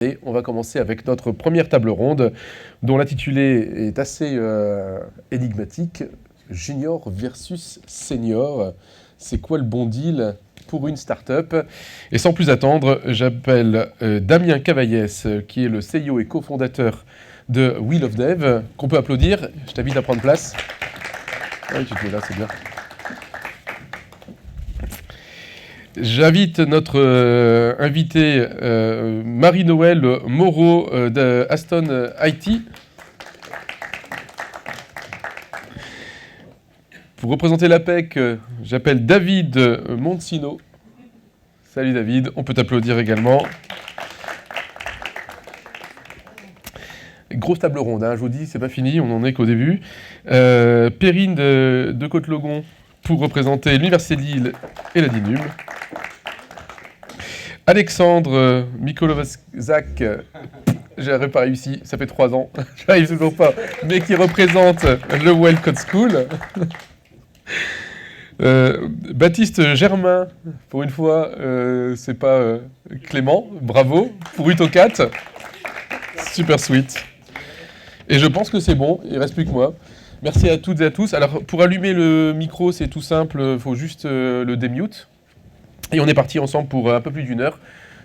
Et on va commencer avec notre première table ronde, dont l'intitulé est assez énigmatique. Junior versus senior. C'est quoi le bon deal pour une start-up? Et sans plus attendre, j'appelle Damien Cavaillès, qui est le CEO et cofondateur de Wheel of Dev, qu'on peut applaudir. Je t'invite à prendre place. Oui, tu te mets là, c'est bien. J'invite notre invitée Marie-Noëlle Moreau de Aston IT. Pour représenter l'APEC, j'appelle David Monsino. Salut David, on peut t'applaudir également. Grosse table ronde, hein, je vous dis, c'est pas fini, on n'en est qu'au début. Perrine de Côte-Logon pour représenter l'Université de Lille et la DINUM. Alexandre Mikolovazak, j'aurais pas réussi, ça fait 3 ans, j'arrive toujours pas, mais qui représente le Well Code School. Baptiste Germain, pour une fois, c'est pas Clément, bravo, pour Utocat, super sweet. Et je pense que c'est bon, il reste plus que moi. Merci à toutes et à tous. Alors, pour allumer le micro, c'est tout simple, il faut juste le démute. Et on est parti ensemble pour un peu plus d'1 heure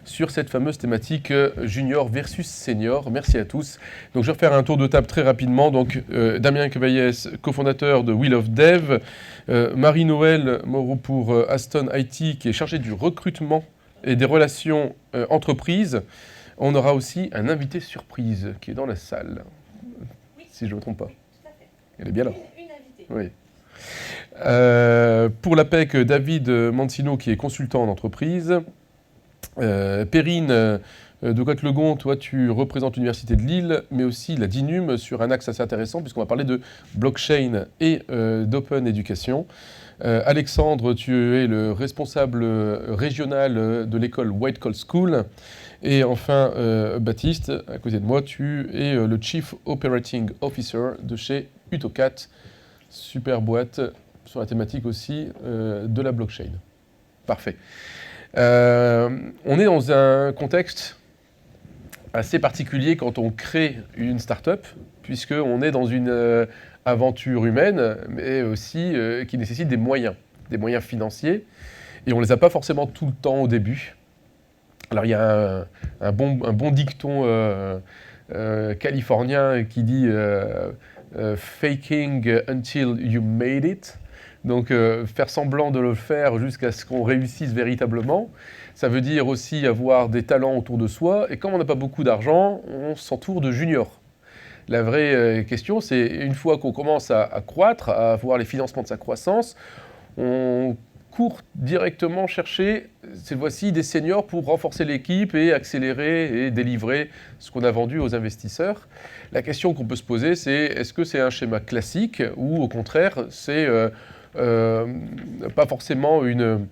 sur cette fameuse thématique junior versus senior. Merci à tous. Donc je vais refaire un tour de table très rapidement. Donc Damien Cavaillès, cofondateur de Wheel of Dev, Marie-Noëlle Moreau pour Aston IT, qui est chargée du recrutement et des relations entreprises. On aura aussi un invité surprise qui est dans la salle, si je ne me trompe pas. Elle est bien là. Une invitée. Oui. Pour l'APEC, David Mancino, qui est consultant en entreprise. Perrine de Côte-Logon, toi tu représentes l'Université de Lille, mais aussi la DINUM sur un axe assez intéressant, puisqu'on va parler de blockchain et d'open education. Alexandre, tu es le responsable régional de l'école White Coal School. Et enfin, Baptiste, à côté de moi, tu es le Chief Operating Officer de chez Utocat, super boîte sur la thématique aussi de la blockchain. Parfait. On est dans un contexte assez particulier quand on crée une start-up, puisqu'on est dans une aventure humaine, mais aussi qui nécessite des moyens financiers, et on ne les a pas forcément tout le temps au début. Alors il y a un bon dicton californien qui dit faking until you made it. Donc faire semblant de le faire jusqu'à ce qu'on réussisse véritablement. Ça veut dire aussi avoir des talents autour de soi. Et quand on n'a pas beaucoup d'argent, on s'entoure de juniors. La vraie question, c'est une fois qu'on commence à croître, à avoir les financements de sa croissance, on court directement chercher, cette fois-ci, des seniors pour renforcer l'équipe et accélérer et délivrer ce qu'on a vendu aux investisseurs. La question qu'on peut se poser, c'est est-ce que c'est un schéma classique ou au contraire, c'est pas forcément une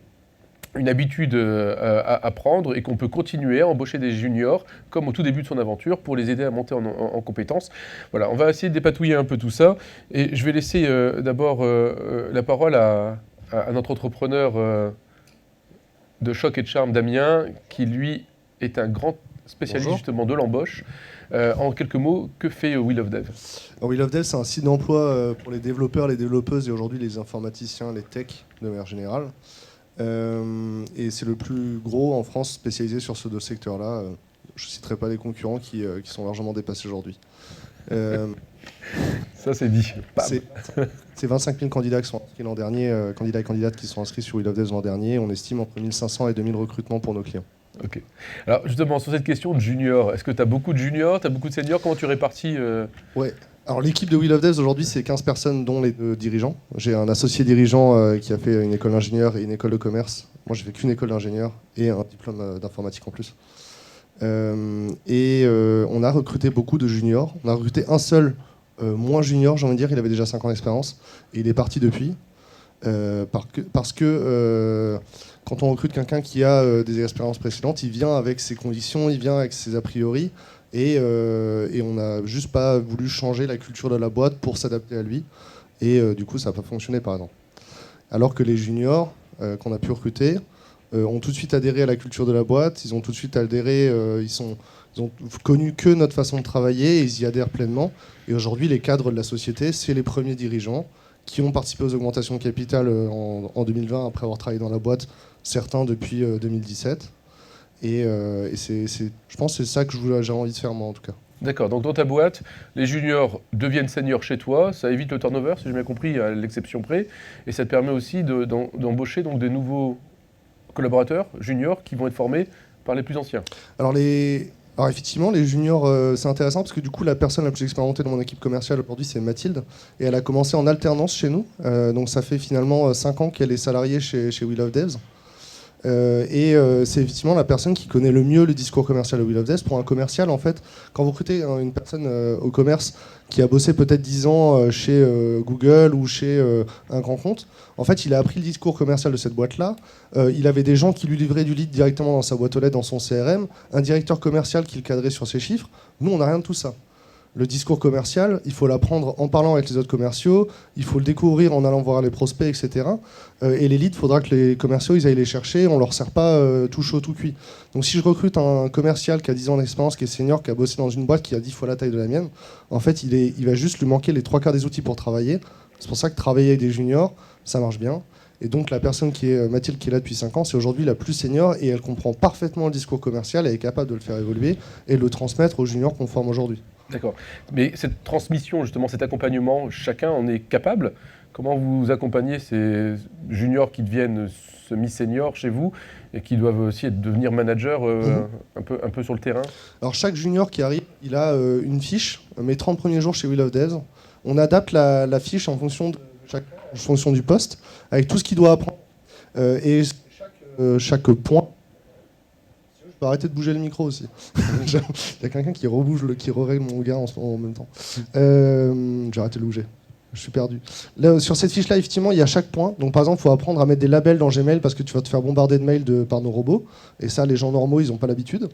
habitude à prendre et qu'on peut continuer à embaucher des juniors comme au tout début de son aventure pour les aider à monter en compétences. Voilà, on va essayer de dépatouiller un peu tout ça et je vais laisser d'abord la parole à notre entrepreneur de choc et de charme, Damien, qui lui est un grand spécialiste justement de l'embauche. En quelques mots, que fait Wheel of Dev? Wheel of Dev, c'est un site d'emploi pour les développeurs, les développeuses et aujourd'hui les informaticiens, les techs de manière générale. Et c'est le plus gros en France spécialisé sur ce deux secteurs-là. Je ne citerai pas les concurrents qui sont largement dépassés aujourd'hui. Ça, c'est dit. C'est 25 000 candidats qui sont inscrits l'an dernier, candidats et candidates qui sont inscrits sur Wheel of Dev l'an dernier. On estime entre 1500 et 2000 recrutements pour nos clients. Ok. Alors justement, sur cette question de juniors, est-ce que tu as beaucoup de juniors, tu as beaucoup de seniors? Comment tu répartis Ouais. Alors l'équipe de Wheel of Devs aujourd'hui, c'est 15 personnes, dont les 2 dirigeants. J'ai un associé dirigeant qui a fait une école d'ingénieur et une école de commerce. Moi, j'ai fait qu'une école d'ingénieur et un diplôme d'informatique en plus. On a recruté beaucoup de juniors. On a recruté un seul moins junior, j'ai envie de dire. Il avait déjà 5 ans d'expérience et il est parti depuis. Parce que quand on recrute quelqu'un qui a des expériences précédentes, il vient avec ses conditions, il vient avec ses a priori. Et on n'a juste pas voulu changer la culture de la boîte pour s'adapter à lui. Et du coup, ça n'a pas fonctionné, par exemple. Alors que les juniors qu'on a pu recruter, ont tout de suite adhéré à la culture de la boîte, ils ont tout de suite adhéré, ils ont connu que notre façon de travailler, et ils y adhèrent pleinement. Et aujourd'hui, les cadres de la société, c'est les premiers dirigeants qui ont participé aux augmentations de capital en 2020, après avoir travaillé dans la boîte, certains depuis 2017. Je pense que c'est ça que j'ai envie de faire, moi, en tout cas. D'accord, donc dans ta boîte, les juniors deviennent seniors chez toi, ça évite le turnover, si j'ai bien compris, à l'exception près, et ça te permet aussi d'embaucher donc des nouveaux collaborateurs juniors qui vont être formés par les plus anciens. Alors effectivement, les juniors, c'est intéressant parce que du coup, la personne la plus expérimentée dans mon équipe commerciale aujourd'hui, c'est Mathilde. Et elle a commencé en alternance chez nous. Donc ça fait finalement 5 ans qu'elle est salariée chez We Love Devs. C'est effectivement la personne qui connaît le mieux le discours commercial de We Love Devs. Pour un commercial, en fait, quand vous recrutez une personne au commerce qui a bossé peut-être 10 ans chez Google ou chez un grand compte, en fait, il a appris le discours commercial de cette boîte-là. Il avait des gens qui lui livraient du lead directement dans sa boîte aux lettres, dans son CRM, un directeur commercial qui le cadrait sur ses chiffres. Nous, on n'a rien de tout ça. Le discours commercial, il faut l'apprendre en parlant avec les autres commerciaux, il faut le découvrir en allant voir les prospects, etc. Et les leads, il faudra que les commerciaux ils aillent les chercher, on ne leur sert pas tout chaud, tout cuit. Donc si je recrute un commercial qui a 10 ans d'expérience, qui est senior, qui a bossé dans une boîte qui a 10 fois la taille de la mienne, en fait, il va juste lui manquer les 3/4 des outils pour travailler. C'est pour ça que travailler avec des juniors, ça marche bien. Et donc la personne qui est Mathilde, qui est là depuis 5 ans, c'est aujourd'hui la plus senior et elle comprend parfaitement le discours commercial, elle est capable de le faire évoluer et de le transmettre aux juniors qu'on forme aujourd'hui. D'accord. Mais cette transmission, justement, cet accompagnement, chacun en est capable. Comment vous accompagnez ces juniors qui deviennent semi-seniors chez vous et qui doivent aussi devenir managers un peu sur le terrain? Alors chaque junior qui arrive, il a une fiche, mes 30 premiers jours chez We Love Devs. On adapte la fiche en fonction du poste, avec tout ce qu'il doit apprendre. Chaque point... Je peux arrêter de bouger le micro aussi. Il y a quelqu'un qui rerègle mon regard en même temps. J'ai arrêté de le bouger. Je suis perdu. Là, sur cette fiche-là, effectivement, il y a chaque point. Donc, par exemple, il faut apprendre à mettre des labels dans Gmail parce que tu vas te faire bombarder de mails par nos robots. Et ça, les gens normaux, ils n'ont pas l'habitude.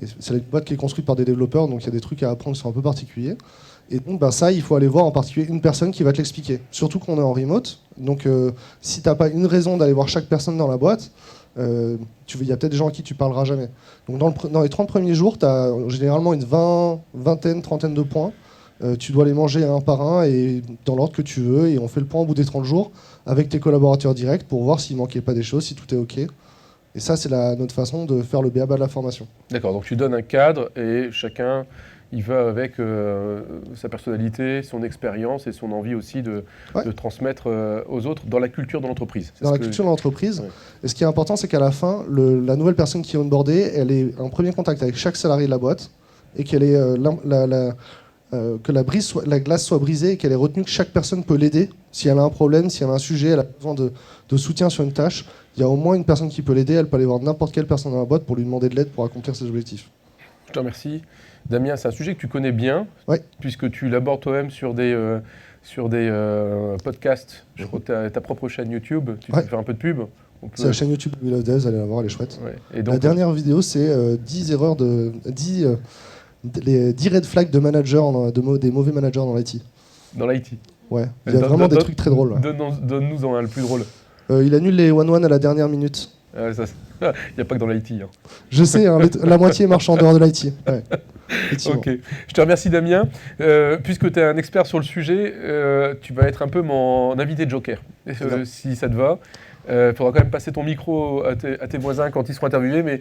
Et c'est une boîte qui est construite par des développeurs, donc il y a des trucs à apprendre qui sont un peu particuliers. Et donc, ça, il faut aller voir en particulier une personne qui va te l'expliquer. Surtout qu'on est en remote. Donc, si tu n'as pas une raison d'aller voir chaque personne dans la boîte, il y a peut-être des gens à qui tu parleras jamais. Donc dans les 30 premiers jours, tu as généralement une trentaine de points. Tu dois les manger un par un et dans l'ordre que tu veux. Et on fait le point au bout des 30 jours avec tes collaborateurs directs pour voir s'il manquait pas des choses, si tout est OK. Et ça, c'est notre façon de faire le b.a.-ba de la formation. D'accord, donc tu donnes un cadre et chacun il va avec sa personnalité, son expérience et son envie aussi de transmettre aux autres dans la culture de l'entreprise. Dans la culture de l'entreprise. Ouais. Et ce qui est important, c'est qu'à la fin, la nouvelle personne qui est onboardée, elle est en premier contact avec chaque salarié de la boîte et qu'elle est, que la glace soit brisée et qu'elle ait retenu que chaque personne peut l'aider. Si elle a un problème, si elle a un sujet, elle a besoin de soutien sur une tâche, il y a au moins une personne qui peut l'aider. Elle peut aller voir n'importe quelle personne dans la boîte pour lui demander de l'aide pour accomplir ses objectifs. Je te remercie. Damien, c'est un sujet que tu connais bien, puisque tu l'abordes toi-même sur des podcasts. Je crois que tu as ta propre chaîne YouTube, tu fais un peu de pub. C'est la chaîne YouTube de We Love Devs, allez la voir, elle est chouette. Ouais. Et donc, la dernière vidéo, c'est 10 red flags de managers, des mauvais managers dans l'IT. Dans l'IT. Ouais, il y a vraiment des trucs très drôles. Donne-nous un le plus drôle. Il annule les one-one à la dernière minute. Il n'y a pas que dans l'IT. Hein. Je sais, la moitié marche en dehors de l'IT. Ouais. Ok, je te remercie Damien. Puisque tu es un expert sur le sujet, tu vas être un peu mon invité joker, si ça te va. Il faudra quand même passer ton micro à tes voisins quand ils seront interviewés, mais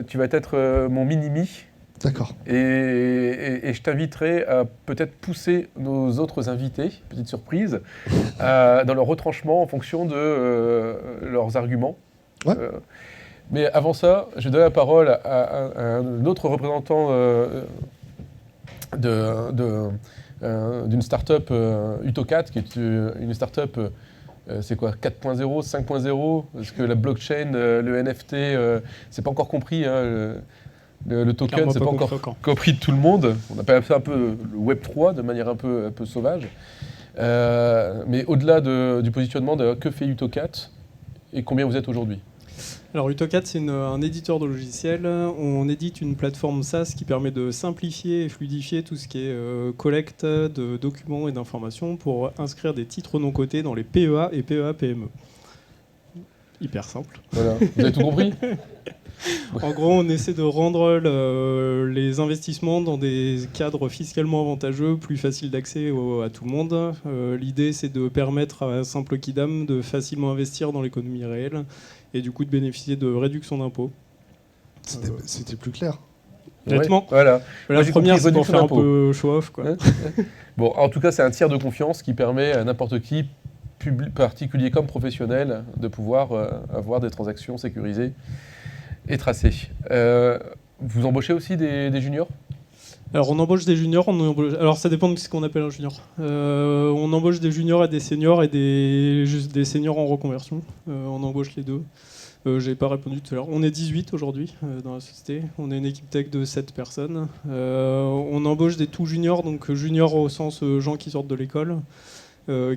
tu vas être mon mini-mi. D'accord. Et je t'inviterai à peut-être pousser nos autres invités, petite surprise, dans leur retranchement en fonction de leurs arguments. Ouais. Mais avant ça, je vais donner la parole à un autre représentant d'une start-up Utocat, qui est une start-up, c'est quoi, 4.0, 5.0, parce que la blockchain, le NFT, c'est pas encore compris. Hein, le token, c'est pas encore compris de tout le monde. On appelle ça un peu le Web3 de manière un peu sauvage. Mais au-delà du positionnement, que fait Utocat et combien vous êtes aujourd'hui ? Alors Utocat, c'est un éditeur de logiciels. On édite une plateforme SaaS qui permet de simplifier et fluidifier tout ce qui est collecte de documents et d'informations pour inscrire des titres non cotés dans les PEA et PEA-PME. hyper simple. Voilà. Vous avez tout compris? En gros, on essaie de rendre les investissements dans des cadres fiscalement avantageux, plus faciles d'accès à tout le monde. L'idée, c'est de permettre à un simple kidam de facilement investir dans l'économie réelle et du coup de bénéficier de réductions d'impôts. C'était plus clair. Nettement. Ouais, voilà. La j'ai première, compris, c'est pour réduction faire un d'impôts. peu show-off, quoi. Hein Bon, en tout cas, c'est un tiers de confiance qui permet à n'importe qui, particulier comme professionnel, de pouvoir avoir des transactions sécurisées et tracées. Vous embauchez aussi des juniors? Alors on embauche des juniors, alors ça dépend de ce qu'on appelle un junior. On embauche des juniors et des seniors et juste des seniors en reconversion. On embauche les deux. J'ai pas répondu tout à l'heure. On est 18 aujourd'hui dans la société. On est une équipe tech de 7 personnes. On embauche des tout juniors, donc juniors au sens gens qui sortent de l'école,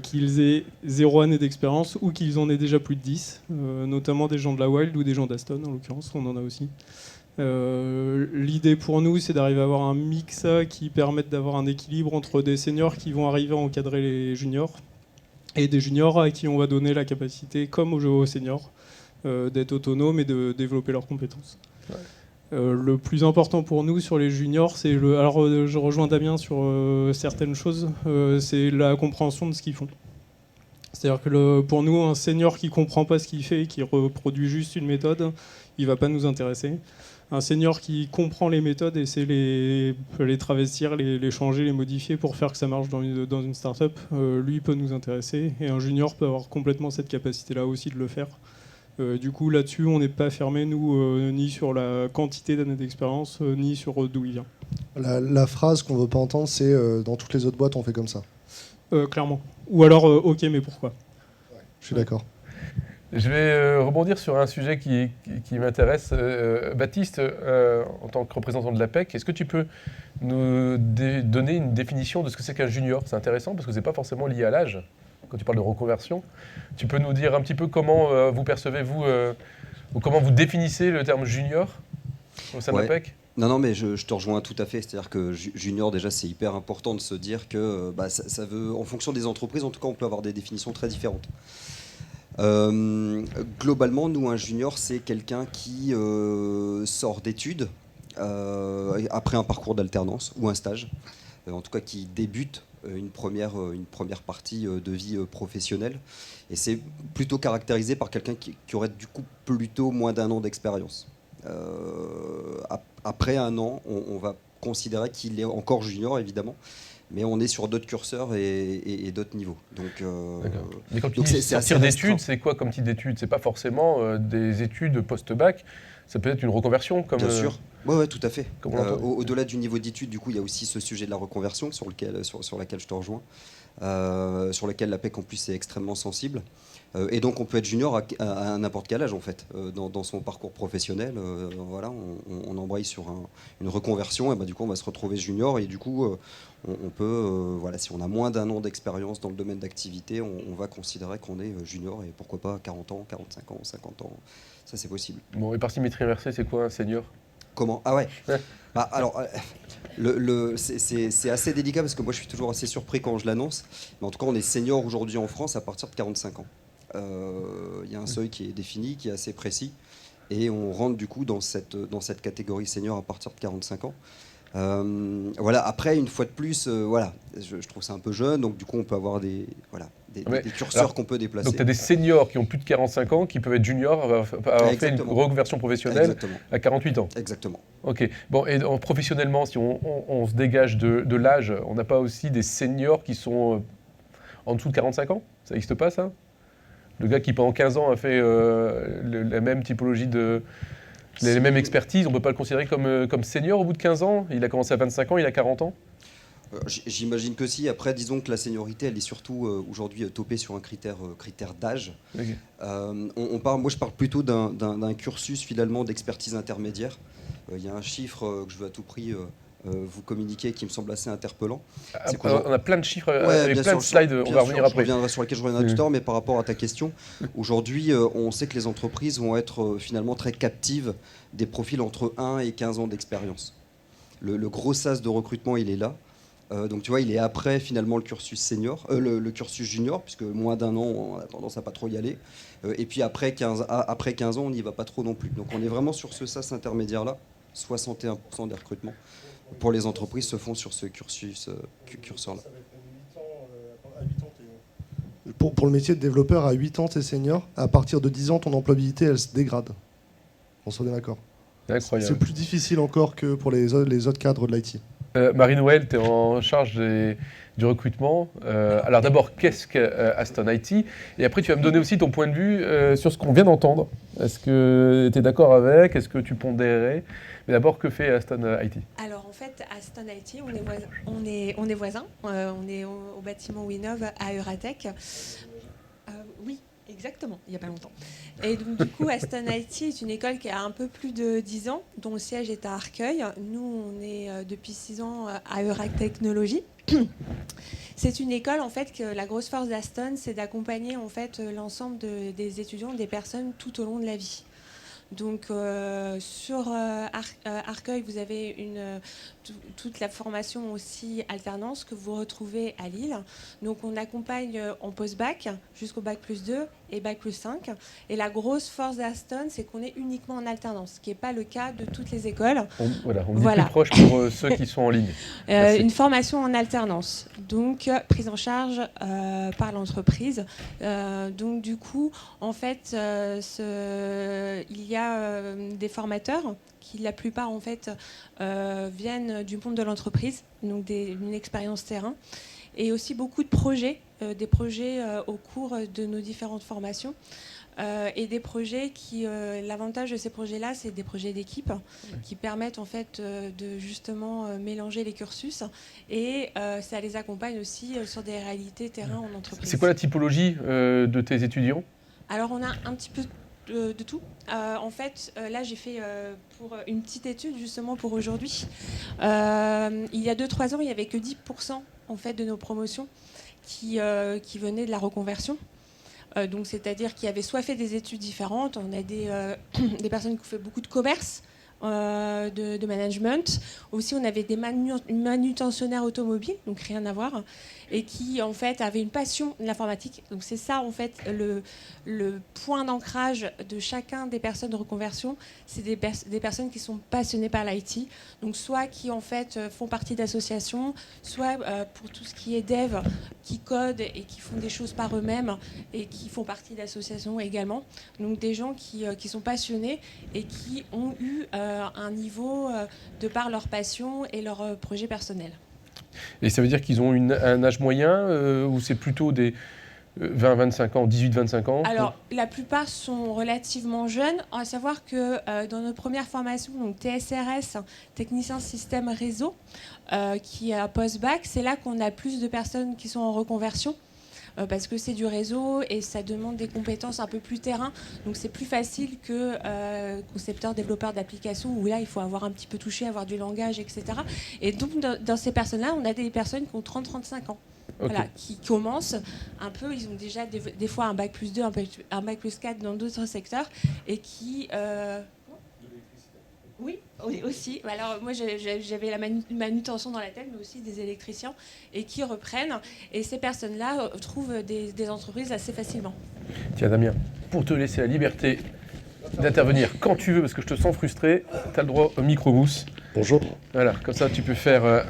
qu'ils aient 0 année d'expérience ou qu'ils en aient déjà plus de 10, notamment des gens de la Wild ou des gens d'Aston en l'occurrence, on en a aussi. L'idée pour nous, c'est d'arriver à avoir un mix qui permette d'avoir un équilibre entre des seniors qui vont arriver à encadrer les juniors et des juniors à qui on va donner la capacité, comme aux seniors, d'être autonomes et de développer leurs compétences. Ouais. Le plus important pour nous sur les juniors, c'est je rejoins Damien sur certaines choses, c'est la compréhension de ce qu'ils font. C'est-à-dire que pour nous, un senior qui comprend pas ce qu'il fait, qui reproduit juste une méthode, il va pas nous intéresser. Un senior qui comprend les méthodes et sait les travestir, les changer, les modifier pour faire que ça marche dans une start-up, lui peut nous intéresser. Et un junior peut avoir complètement cette capacité-là aussi de le faire. Du coup, là-dessus, on n'est pas fermé, nous, ni sur la quantité d'années d'expérience, ni sur d'où il vient. La phrase qu'on veut pas entendre, c'est dans toutes les autres boîtes, on fait comme ça. Clairement. Ou alors, ok, mais pourquoi ? Je suis d'accord. Je vais rebondir sur un sujet qui m'intéresse. Baptiste, en tant que représentant de l'APEC, est-ce que tu peux nous donner une définition de ce que c'est qu'un junior? C'est intéressant parce que ce n'est pas forcément lié à l'âge. Quand tu parles de reconversion, tu peux nous dire un petit peu comment vous percevez-vous, ou comment vous définissez le terme junior au sein de l'APEC? Non, mais je te rejoins tout à fait. C'est-à-dire que junior, déjà, c'est hyper important de se dire que ça veut, en fonction des entreprises, en tout cas, on peut avoir des définitions très différentes. Globalement, nous, un junior, c'est quelqu'un qui sort d'études après un parcours d'alternance ou un stage, en tout cas qui débute une première partie de vie professionnelle. Et c'est plutôt caractérisé par quelqu'un qui aurait du coup plutôt moins d'1 an d'expérience. Après 1 an, on va considérer qu'il est encore junior, évidemment, mais on est sur d'autres curseurs et d'autres niveaux. Mais quand tu dis sortir d'études, c'est quoi comme type d'études? C'est pas forcément des études post-bac, ça peut être une reconversion comme... Bien sûr, ouais, tout à fait. Au-delà du niveau d'études, du coup, il y a aussi ce sujet de la reconversion sur laquelle je te rejoins, sur laquelle l'APEC en plus est extrêmement sensible. Et donc on peut être junior à n'importe quel âge en fait, dans son parcours professionnel. Voilà, on embraye sur une reconversion, et du coup on va se retrouver junior, et du coup on peut, voilà, si on a moins d'1 an d'expérience dans le domaine d'activité, on va considérer qu'on est junior, et pourquoi pas 40 ans, 45 ans, 50 ans, ça c'est possible. Bon, et par symétrie inversée, c'est quoi un senior? Comment? Ah ouais. Alors, c'est assez délicat parce que moi je suis toujours assez surpris quand je l'annonce, mais en tout cas on est senior aujourd'hui en France à partir de 45 ans. Il y a un seuil qui est défini, qui est assez précis, et on rentre du coup dans cette catégorie senior à partir de 45 ans. Voilà. Après, une fois de plus, voilà, je trouve ça un peu jeune, donc du coup on peut avoir des curseurs qu'on peut déplacer. Donc tu as des seniors qui ont plus de 45 ans qui peuvent être juniors, avoir fait une reconversion professionnelle à 48 ans. Exactement. Ok. Bon, et professionnellement, si on se dégage de l'âge, on n'a pas aussi des seniors qui sont en dessous de 45 ans? Ça n'existe pas, ça? Le gars qui pendant 15 ans a fait la même typologie les mêmes expertises, on ne peut pas le considérer comme senior au bout de 15 ans? Il a commencé à 25 ans, il a 40 ans? J'imagine que si. Après, disons que la seniorité, elle est surtout aujourd'hui topée sur un critère d'âge. Okay. Moi, je parle plutôt d'un cursus finalement d'expertise intermédiaire. Il y a un chiffre que je veux à tout prix vous communiquer qui me semble assez interpellant. On a plein de chiffres, avec plein de slides, on va revenir après. Sur lesquels je reviendrai tout à l'heure, mais par rapport à ta question, aujourd'hui, on sait que les entreprises vont être finalement très captives des profils entre 1 et 15 ans d'expérience. Le gros sas de recrutement, il est là. Donc tu vois, il est après finalement le cursus senior, le cursus junior, puisque moins d'1 an, on a tendance à pas trop y aller. Et puis après 15 ans, on n'y va pas trop non plus. Donc on est vraiment sur ce sas intermédiaire-là. 61% des recrutements pour les entreprises se font sur ce curseur-là. Pour le métier de développeur, à 8 ans, tu es senior. À partir de 10 ans, ton employabilité, elle se dégrade. On soit bien d'accord. Incroyable. C'est plus difficile encore que pour les autres cadres de l'IT. Marie-Noël, tu es en charge du recrutement. Alors d'abord, qu'est-ce qu'Aston IT? Et après, tu vas me donner aussi ton point de vue sur ce qu'on vient d'entendre. Est-ce que tu es d'accord avec? Est-ce que tu pondérais? Mais d'abord, que fait Aston IT? Alors en fait, Aston IT, on est voisins. On est au bâtiment Winov à Euratech. Oui, exactement, il n'y a pas longtemps. Et donc du coup, Aston IT est une école qui a un peu plus de 10 ans, dont le siège est à Arcueil. Nous, on est depuis 6 ans à Euratech Technologies. C'est une école en fait que la grosse force d'Aston, c'est d'accompagner en fait l'ensemble des étudiants, des personnes tout au long de la vie. Donc sur Arcueil, vous avez toute la formation aussi alternance que vous retrouvez à Lille. Donc on accompagne en post-bac jusqu'au bac+2 et bac+5. Et la grosse force d'Aston, c'est qu'on est uniquement en alternance, ce qui n'est pas le cas de toutes les écoles. On dit plus proche pour ceux qui sont en ligne. Une formation en alternance, donc prise en charge par l'entreprise. Donc du coup, en fait, il y a des formateurs qui, la plupart, en fait, viennent du monde de l'entreprise, donc d'une expérience terrain, et aussi beaucoup de projets, des projets au cours de nos différentes formations. Et des projets qui, l'avantage de ces projets-là, c'est des projets d'équipe qui permettent en fait de justement mélanger les cursus et ça les accompagne aussi sur des réalités terrain en entreprise. C'est quoi la typologie de tes étudiants? Alors on a un petit peu de tout. En fait, là j'ai fait pour une petite étude justement pour aujourd'hui. Il y a 2-3 ans, il n'y avait que 10% en fait de nos promotions qui venaient de la reconversion. Donc, c'est-à-dire qu'il y avait soit fait des études différentes, on a des personnes qui ont fait beaucoup de commerce, de management. Aussi, on avait des manutentionnaires automobiles, donc rien à voir, et qui, en fait, avaient une passion de l'informatique. Donc, c'est ça, en fait, le point d'ancrage de chacun des personnes de reconversion. C'est des personnes qui sont passionnées par l'IT. Donc, soit qui, en fait, font partie d'associations, soit pour tout ce qui est dev, qui codent et qui font des choses par eux-mêmes et qui font partie d'associations également. Donc, des gens qui sont passionnés et qui ont eu un niveau de par leur passion et leur projet personnel. Et ça veut dire qu'ils ont un âge moyen ou c'est plutôt des 20-25 ans, 18-25 ans? Alors, la plupart sont relativement jeunes. À savoir que dans notre première formation, donc TSRS, technicien système réseau, qui est à post-bac, c'est là qu'on a plus de personnes qui sont en reconversion. Parce que c'est du réseau et ça demande des compétences un peu plus terrain. Donc c'est plus facile que concepteur, développeur d'applications où là il faut avoir un petit peu touché, avoir du langage, etc. Et donc dans ces personnes-là, on a des personnes qui ont 30-35 ans. Okay. Voilà, qui commencent un peu, ils ont déjà des fois un bac+2, un bac+4 dans d'autres secteurs et qui... Oui, aussi. Alors moi j'avais la manutention dans la tête, mais aussi des électriciens et qui reprennent. Et ces personnes-là trouvent des entreprises assez facilement. Tiens Damien, pour te laisser la liberté d'intervenir quand tu veux, parce que je te sens frustré, tu as le droit au micro-mousse. Bonjour. Voilà, comme ça tu peux faire...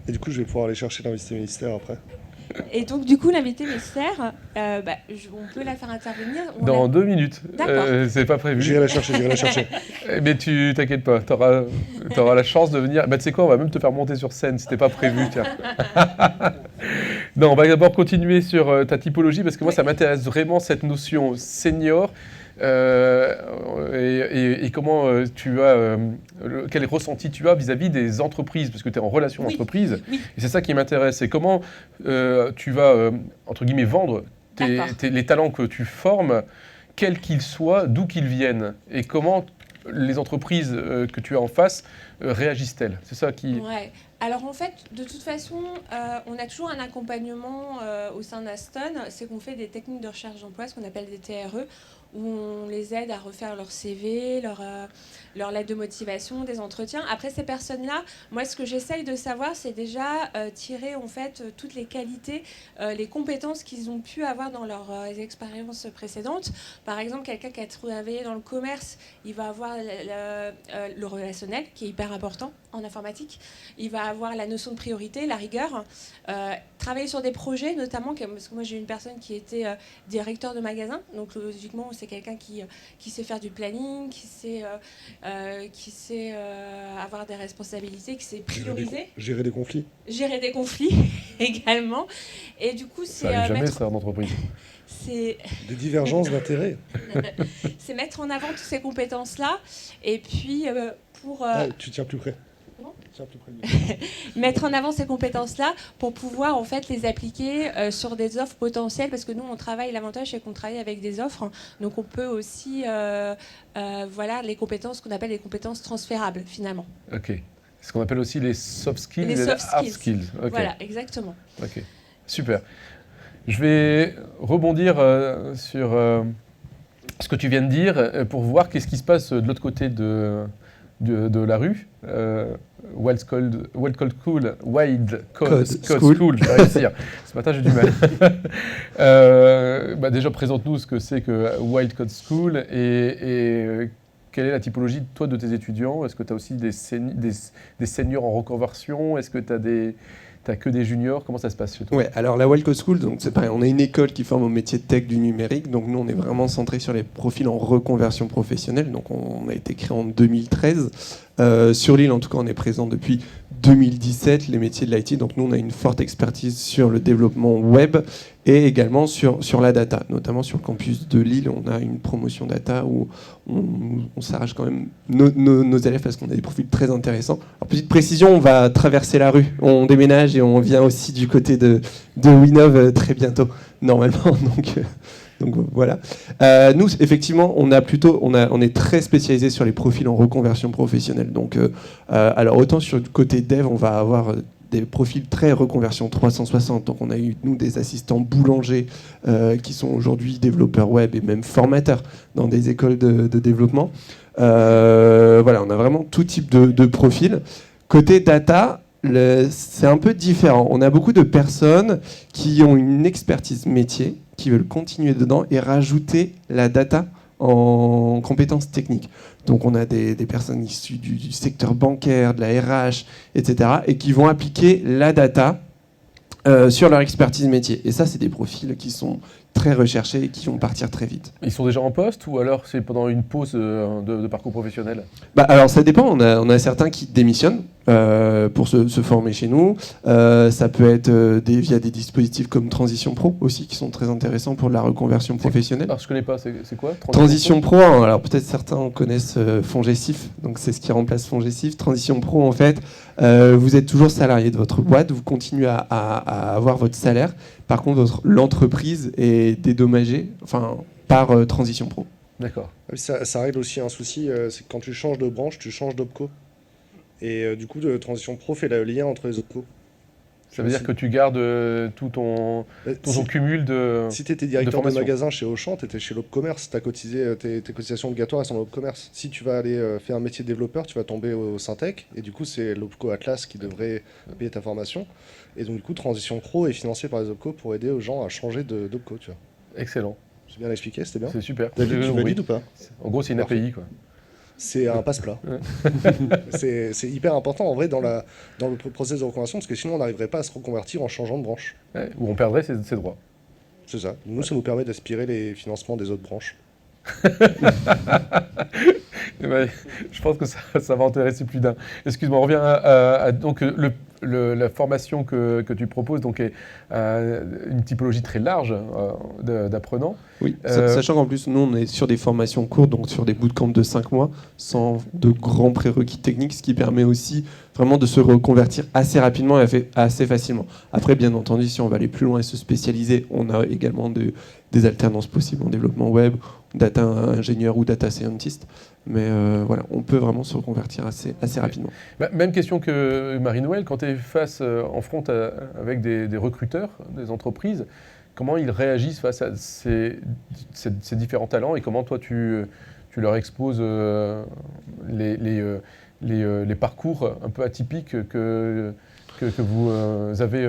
Et du coup je vais pouvoir aller chercher l'invité ministère après. Et donc, du coup, l'invité mystère, on peut la faire intervenir. Dans 2 minutes. C'est pas prévu. J'irai la chercher. Mais tu t'inquiètes pas, tu auras la chance de venir. Tu sais quoi, on va même te faire monter sur scène, c'était pas prévu, tiens. Non, on va d'abord continuer sur ta typologie, parce que moi, ça m'intéresse vraiment cette notion senior. Et comment tu as, quel ressenti tu as vis-à-vis des entreprises, parce que tu es en relation d'entreprise, et c'est ça qui m'intéresse, c'est comment tu vas, entre guillemets, vendre les talents que tu formes, quels qu'ils soient, d'où qu'ils viennent, et comment les entreprises que tu as en face réagissent-elles. C'est ça qui... Ouais. Alors en fait, de toute façon, on a toujours un accompagnement au sein d'Aston, c'est qu'on fait des techniques de recherche d'emploi, ce qu'on appelle des TRE, où on les aide à refaire leur CV, leur lettre de motivation, des entretiens. Après, ces personnes-là, moi, ce que j'essaye de savoir, c'est déjà tirer en fait toutes les qualités, les compétences qu'ils ont pu avoir dans leurs expériences précédentes. Par exemple, quelqu'un qui a travaillé dans le commerce, il va avoir le relationnel, qui est hyper important en informatique. Il va avoir la notion de priorité, la rigueur. Travailler sur des projets, notamment, parce que moi, j'ai une personne qui était directeur de magasin. Donc, logiquement, c'est quelqu'un qui sait faire du planning, qui sait avoir des responsabilités, qui sait prioriser. Gérer des conflits. Gérer des conflits également. Et du coup, c'est Ça n'arrive jamais, ça, en entreprise. C'est Des divergences d'intérêts. c'est mettre en avant toutes ces compétences-là. Et puis, pour Tu tiens plus près. Comment ? Tiens plus près. mettre en avant ces compétences-là pour pouvoir en fait les appliquer sur des offres potentielles, parce que nous on travaille, l'avantage c'est qu'on travaille avec des offres, donc on peut aussi voilà les compétences qu'on appelle les compétences transférables finalement. Ok. Ce qu'on appelle aussi les soft skills Les et soft les hard skills. skills. Ok. Voilà, exactement. Ok. Super. Je vais rebondir sur ce que tu viens de dire pour voir qu'est-ce qui se passe de l'autre côté de la rue. Wild Code School, je vais réussir. Ce matin, j'ai du mal. Déjà, présente-nous ce que c'est que Wild Code School et quelle est la typologie, toi, de tes étudiants. Est-ce que tu as aussi des seniors en reconversion? Est-ce que tu as que des juniors? Comment ça se passe chez toi? Ouais, alors la Wild Code School, donc c'est pareil, on est une école qui forme au métier de tech du numérique, donc nous on est vraiment centré sur les profils en reconversion professionnelle, donc on a été créé en 2013. Sur l'île, en tout cas, on est présent depuis 2017, les métiers de l'IT, donc nous on a une forte expertise sur le développement web et également sur la data, notamment sur le campus de Lille, on a une promotion data où on s'arrache quand même nos élèves parce qu'on a des profils très intéressants. Alors, petite précision, on va traverser la rue, on déménage et on vient aussi du côté de Winov très bientôt, normalement. Donc voilà. Nous, effectivement, on est très spécialisé sur les profils en reconversion professionnelle. Donc, alors autant sur le côté dev, on va avoir des profils très reconversion 360. Donc on a eu, nous, des assistants boulangers qui sont aujourd'hui développeurs web et même formateurs dans des écoles de développement. Voilà, on a vraiment tout type de profils. Côté data, c'est un peu différent. On a beaucoup de personnes qui ont une expertise métier, qui veulent continuer dedans et rajouter la data en compétences techniques. Donc on a des personnes issues du secteur bancaire, de la RH, etc. et qui vont appliquer la data sur leur expertise métier. Et ça, c'est des profils qui sont très recherchés et qui vont partir très vite. Ils sont déjà en poste ou alors c'est pendant une pause de parcours professionnel? Alors ça dépend, on a certains qui démissionnent pour se former chez nous. Ça peut être via des dispositifs comme Transition Pro aussi, qui sont très intéressants pour la reconversion professionnelle. Alors je connais pas, c'est quoi Transition Pro, alors peut-être certains connaissent Fongecif, donc c'est ce qui remplace Fongecif. Transition Pro, en fait, vous êtes toujours salarié de votre boîte, vous continuez à avoir votre salaire. Par contre, l'entreprise est dédommagée par Transition Pro. D'accord. Ça règle aussi un souci, c'est que quand tu changes de branche, tu changes d'opco. Et du coup, Transition Pro fait le lien entre les opco. Ça veut dire que tu gardes tout ton cumul de. Si tu étais directeur de magasin chez Auchan, tu étais chez l'Opcommerce, tu as cotisé, tes cotisations obligatoires sont dans l'Opcommerce. Si tu vas aller faire un métier de développeur, tu vas tomber au Syntec, et du coup, c'est l'Opco Atlas qui devrait payer ta formation. Et donc, du coup, Transition Pro est financé par les Opco pour aider aux gens à changer d'Opco, tu vois. Excellent. J'ai bien expliqué, c'était bien. C'est super. David, tu valides ou pas? En gros, c'est une API, quoi. C'est un passe-plat. C'est hyper important en vrai dans le processus de reconversion, parce que sinon on n'arriverait pas à se reconvertir en changeant de branche. Ouais, où on perdrait ses droits. C'est ça. Nous, ça nous permet d'aspirer les financements des autres branches. Je pense que ça va intéresser plus d'un. Excuse-moi, on revient à donc la formation que tu proposes, donc est une typologie très large d'apprenants. Oui, sachant qu'en plus, nous, on est sur des formations courtes, donc sur des bootcamps de 5 mois, sans de grands prérequis techniques, ce qui permet aussi vraiment de se reconvertir assez rapidement et assez facilement. Après, bien entendu, si on va aller plus loin et se spécialiser, on a également des alternances possibles en développement web, data ingénieur ou data scientist. Mais voilà, on peut vraiment se reconvertir assez rapidement. Même question que Marie-Noëlle, quand tu es en front avec des recruteurs, des entreprises, comment ils réagissent face à ces différents talents et comment toi tu leur exposes les parcours un peu atypiques que vous avez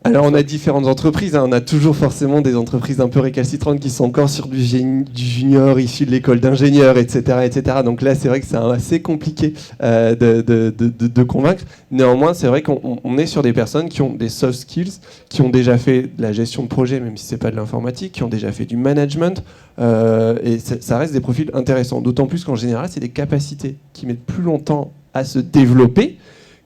Alors on a différentes entreprises, hein. On a toujours forcément des entreprises un peu récalcitrantes qui sont encore sur du junior issu de l'école d'ingénieur, etc. Donc là c'est vrai que c'est assez compliqué de convaincre. Néanmoins c'est vrai qu'on est sur des personnes qui ont des soft skills, qui ont déjà fait de la gestion de projet, même si c'est pas de l'informatique, qui ont déjà fait du management, et ça reste des profils intéressants. D'autant plus qu'en général c'est des capacités qui mettent plus longtemps à se développer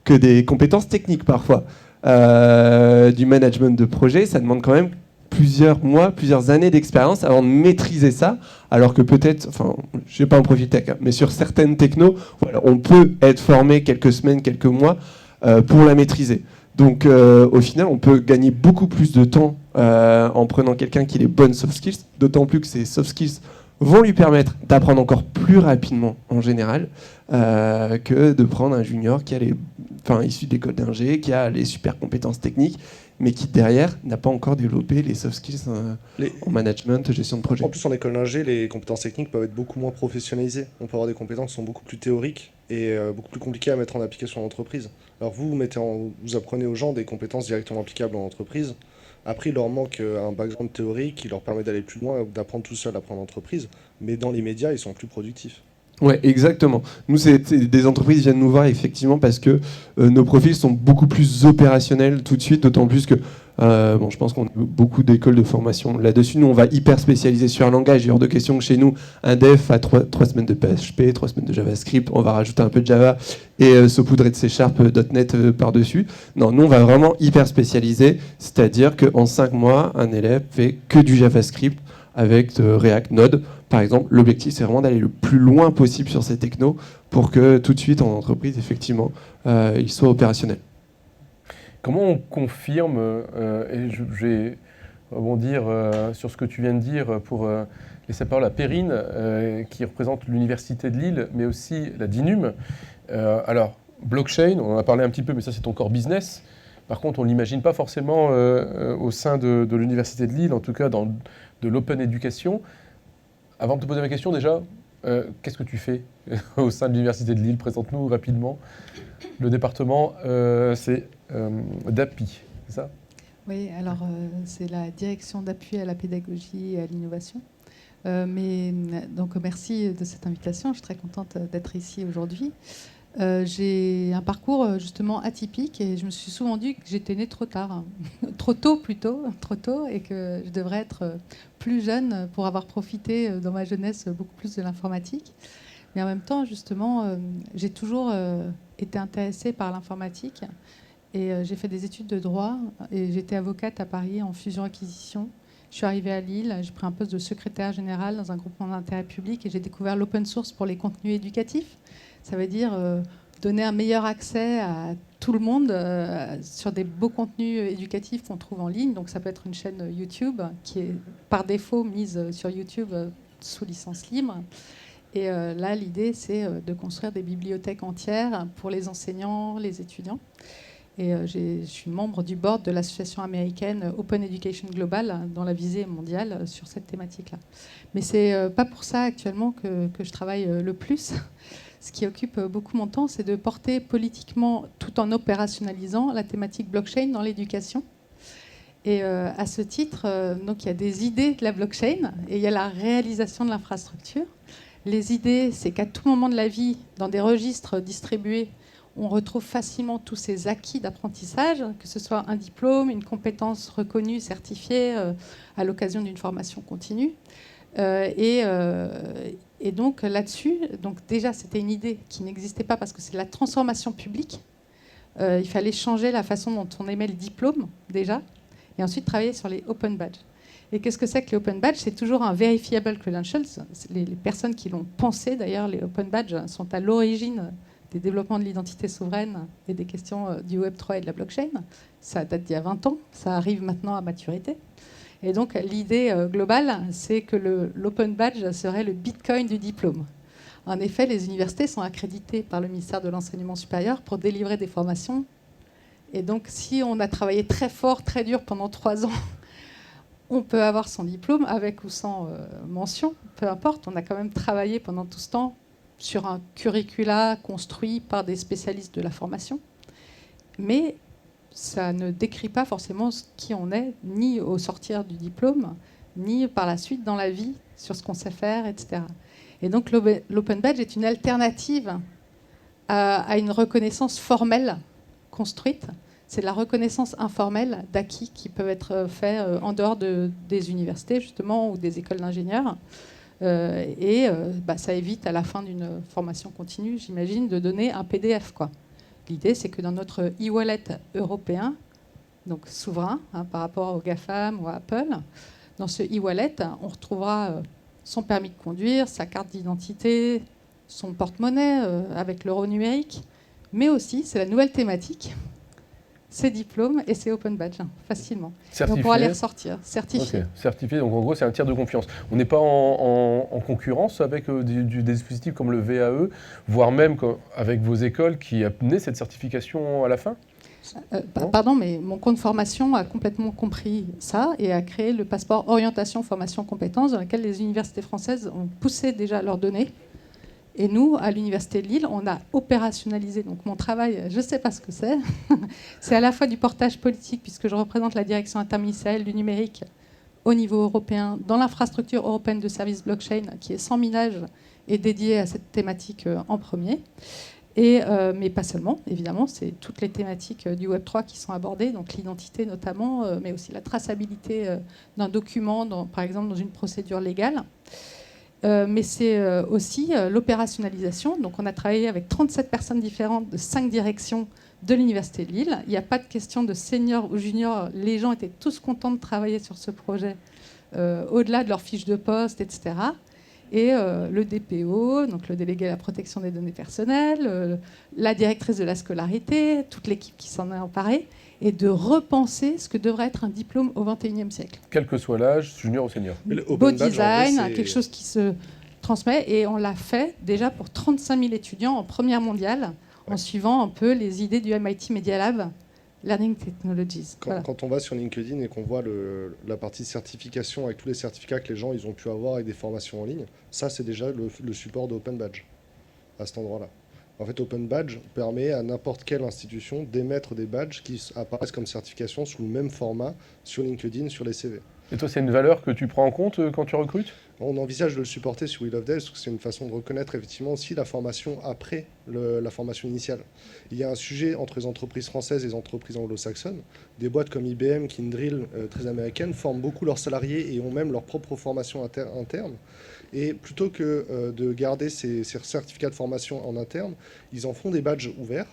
que des compétences techniques parfois. Du management de projet, ça demande quand même plusieurs mois, plusieurs années d'expérience avant de maîtriser ça, alors que peut-être, enfin, je n'ai pas un profil tech, hein, mais sur certaines technos, voilà, on peut être formé quelques semaines, quelques mois pour la maîtriser. Donc au final, on peut gagner beaucoup plus de temps en prenant quelqu'un qui a les bonnes soft skills, d'autant plus que ces soft skills vont lui permettre d'apprendre encore plus rapidement en général que de prendre un junior qui a issu de l'école d'ingé, qui a les super compétences techniques, mais qui derrière n'a pas encore développé les soft skills en management, gestion de projet. En plus, en école d'ingé, les compétences techniques peuvent être beaucoup moins professionnalisées. On peut avoir des compétences qui sont beaucoup plus théoriques et beaucoup plus compliquées à mettre en application en entreprise. Alors vous apprenez aux gens des compétences directement applicables en entreprise. Après, il leur manque un background théorique qui leur permet d'aller plus loin, d'apprendre tout seul, d'apprendre en entreprise. Mais dans les médias, ils sont plus productifs. Ouais, exactement. Nous, c'est des entreprises qui viennent nous voir effectivement parce que nos profils sont beaucoup plus opérationnels tout de suite, d'autant plus que je pense qu'on a beaucoup d'écoles de formation là-dessus. Nous, on va hyper spécialiser sur un langage. Il est hors de question que chez nous, un dev a 3 semaines de PHP, 3 semaines de JavaScript, on va rajouter un peu de Java et saupoudrer de C#, .NET par-dessus. Non, nous, on va vraiment hyper spécialiser, c'est-à-dire qu'en 5 mois, un élève fait que du JavaScript avec React, Node. Par exemple, l'objectif, c'est vraiment d'aller le plus loin possible sur ces technos pour que tout de suite, en entreprise, effectivement, ils soient opérationnels. Comment on confirme, et je vais rebondir sur ce que tu viens de dire pour laisser la parole à Perrine, qui représente l'Université de Lille, mais aussi la DINUM. Alors, blockchain, on en a parlé un petit peu, mais ça c'est ton core business. Par contre, on ne l'imagine pas forcément au sein de l'Université de Lille, en tout cas dans de l'open education. Avant de te poser ma question, déjà, qu'est-ce que tu fais au sein de l'Université de Lille? Présente-nous rapidement. Le département, c'est DAPI, c'est ça? Oui, alors c'est la direction d'appui à la pédagogie et à l'innovation. Donc merci de cette invitation, je suis très contente d'être ici aujourd'hui. J'ai un parcours justement atypique et je me suis souvent dit que j'étais née trop tard, trop tôt, et que je devrais être plus jeune pour avoir profité dans ma jeunesse beaucoup plus de l'informatique. Mais en même temps, justement, j'ai toujours été intéressée par l'informatique et j'ai fait des études de droit et j'étais avocate à Paris en fusion-acquisition. Je suis arrivée à Lille, j'ai pris un poste de secrétaire général dans un groupement d'intérêt public et j'ai découvert l'open source pour les contenus éducatifs. Ça veut dire donner un meilleur accès à tout le monde sur des beaux contenus éducatifs qu'on trouve en ligne. Donc ça peut être une chaîne YouTube qui est par défaut mise sur YouTube sous licence libre. Et là, l'idée, c'est de construire des bibliothèques entières pour les enseignants, les étudiants. Et je suis membre du board de l'association américaine Open Education Global, dont la visée est mondiale sur cette thématique-là. Mais c'est pas pour ça actuellement que je travaille le plus. Ce qui occupe beaucoup mon temps, c'est de porter politiquement, tout en opérationnalisant, la thématique blockchain dans l'éducation. Et à ce titre, donc, il y a des idées de la blockchain et il y a la réalisation de l'infrastructure. Les idées, c'est qu'à tout moment de la vie, dans des registres distribués, on retrouve facilement tous ces acquis d'apprentissage, que ce soit un diplôme, une compétence reconnue, certifiée à l'occasion d'une formation continue. Et donc là-dessus, donc déjà c'était une idée qui n'existait pas parce que c'est la transformation publique. Il fallait changer la façon dont on émet le diplôme déjà, et ensuite travailler sur les open badges. Et qu'est-ce que c'est que les open badges? C'est toujours un verifiable credentials. Les personnes qui l'ont pensé, d'ailleurs, les open badges sont à l'origine des développements de l'identité souveraine et des questions du Web3 et de la blockchain. Ça date d'il y a 20 ans, ça arrive maintenant à maturité. Et donc l'idée globale, c'est que l'open badge serait le bitcoin du diplôme. En effet, les universités sont accréditées par le ministère de l'Enseignement supérieur pour délivrer des formations. Et donc si on a travaillé très fort, très dur pendant 3 ans on peut avoir son diplôme avec ou sans mention, peu importe. On a quand même travaillé pendant tout ce temps sur un curricula construit par des spécialistes de la formation. Mais ça ne décrit pas forcément qui on est, ni au sortir du diplôme, ni par la suite dans la vie, sur ce qu'on sait faire, etc. Et donc l'Open Badge est une alternative à une reconnaissance formelle construite. C'est de la reconnaissance informelle d'acquis qui peuvent être faits en dehors des universités, justement, ou des écoles d'ingénieurs. Ça évite, à la fin d'une formation continue, j'imagine, de donner un PDF, quoi. L'idée, c'est que dans notre e-wallet européen, donc souverain, par rapport au GAFAM ou à Apple, dans ce e-wallet, on retrouvera son permis de conduire, sa carte d'identité, son porte-monnaie avec l'euro numérique, mais aussi, c'est la nouvelle thématique, ses diplômes et ses Open Badges, facilement. Et on pourra les ressortir, certifiés. Okay. Certifiés, donc en gros, c'est un tiers de confiance. On n'est pas en concurrence avec des dispositifs comme le VAE, voire même avec vos écoles qui amenaient cette certification à la fin ? Pardon, mais mon compte formation a complètement compris ça et a créé le passeport orientation, formation, compétences, dans lequel les universités françaises ont poussé déjà leurs données. Et nous, à l'Université de Lille, on a opérationnalisé. Donc mon travail, je ne sais pas ce que c'est. C'est à la fois du portage politique, puisque je représente la direction interministérielle du numérique au niveau européen, dans l'infrastructure européenne de services blockchain, qui est sans minage et dédiée à cette thématique en premier. Mais pas seulement, évidemment, c'est toutes les thématiques du Web3 qui sont abordées, donc l'identité notamment, mais aussi la traçabilité d'un document, par exemple dans une procédure légale. Mais c'est aussi l'opérationnalisation. Donc on a travaillé avec 37 personnes différentes de 5 directions de l'Université de Lille. Il n'y a pas de question de senior ou junior. Les gens étaient tous contents de travailler sur ce projet, au-delà de leur fiche de poste, etc. Et le DPO, donc le délégué à la protection des données personnelles, la directrice de la scolarité, toute l'équipe qui s'en est emparée, et de repenser ce que devrait être un diplôme au XXIe siècle. Quel que soit l'âge, junior ou senior. Beau design, quelque chose qui se transmet, et on l'a fait déjà pour 35 000 étudiants en première mondiale, en suivant un peu les idées du MIT Media Lab, Learning Technologies. Quand on va sur LinkedIn et qu'on voit la partie certification avec tous les certificats que les gens ils ont pu avoir avec des formations en ligne, ça c'est déjà le support d'Open Badge à cet endroit-là. En fait, Open Badge permet à n'importe quelle institution d'émettre des badges qui apparaissent comme certification sous le même format sur LinkedIn, sur les CV. Et toi, c'est une valeur que tu prends en compte quand tu recrutes ? On envisage de le supporter sur We Love Dev, parce que c'est une façon de reconnaître effectivement aussi la formation après la formation initiale. Il y a un sujet entre les entreprises françaises et les entreprises anglo-saxonnes. Des boîtes comme IBM, Kyndryl, très américaines, forment beaucoup leurs salariés et ont même leur propre formation interne. Et plutôt que de garder ces certificats de formation en interne, ils en font des badges ouverts.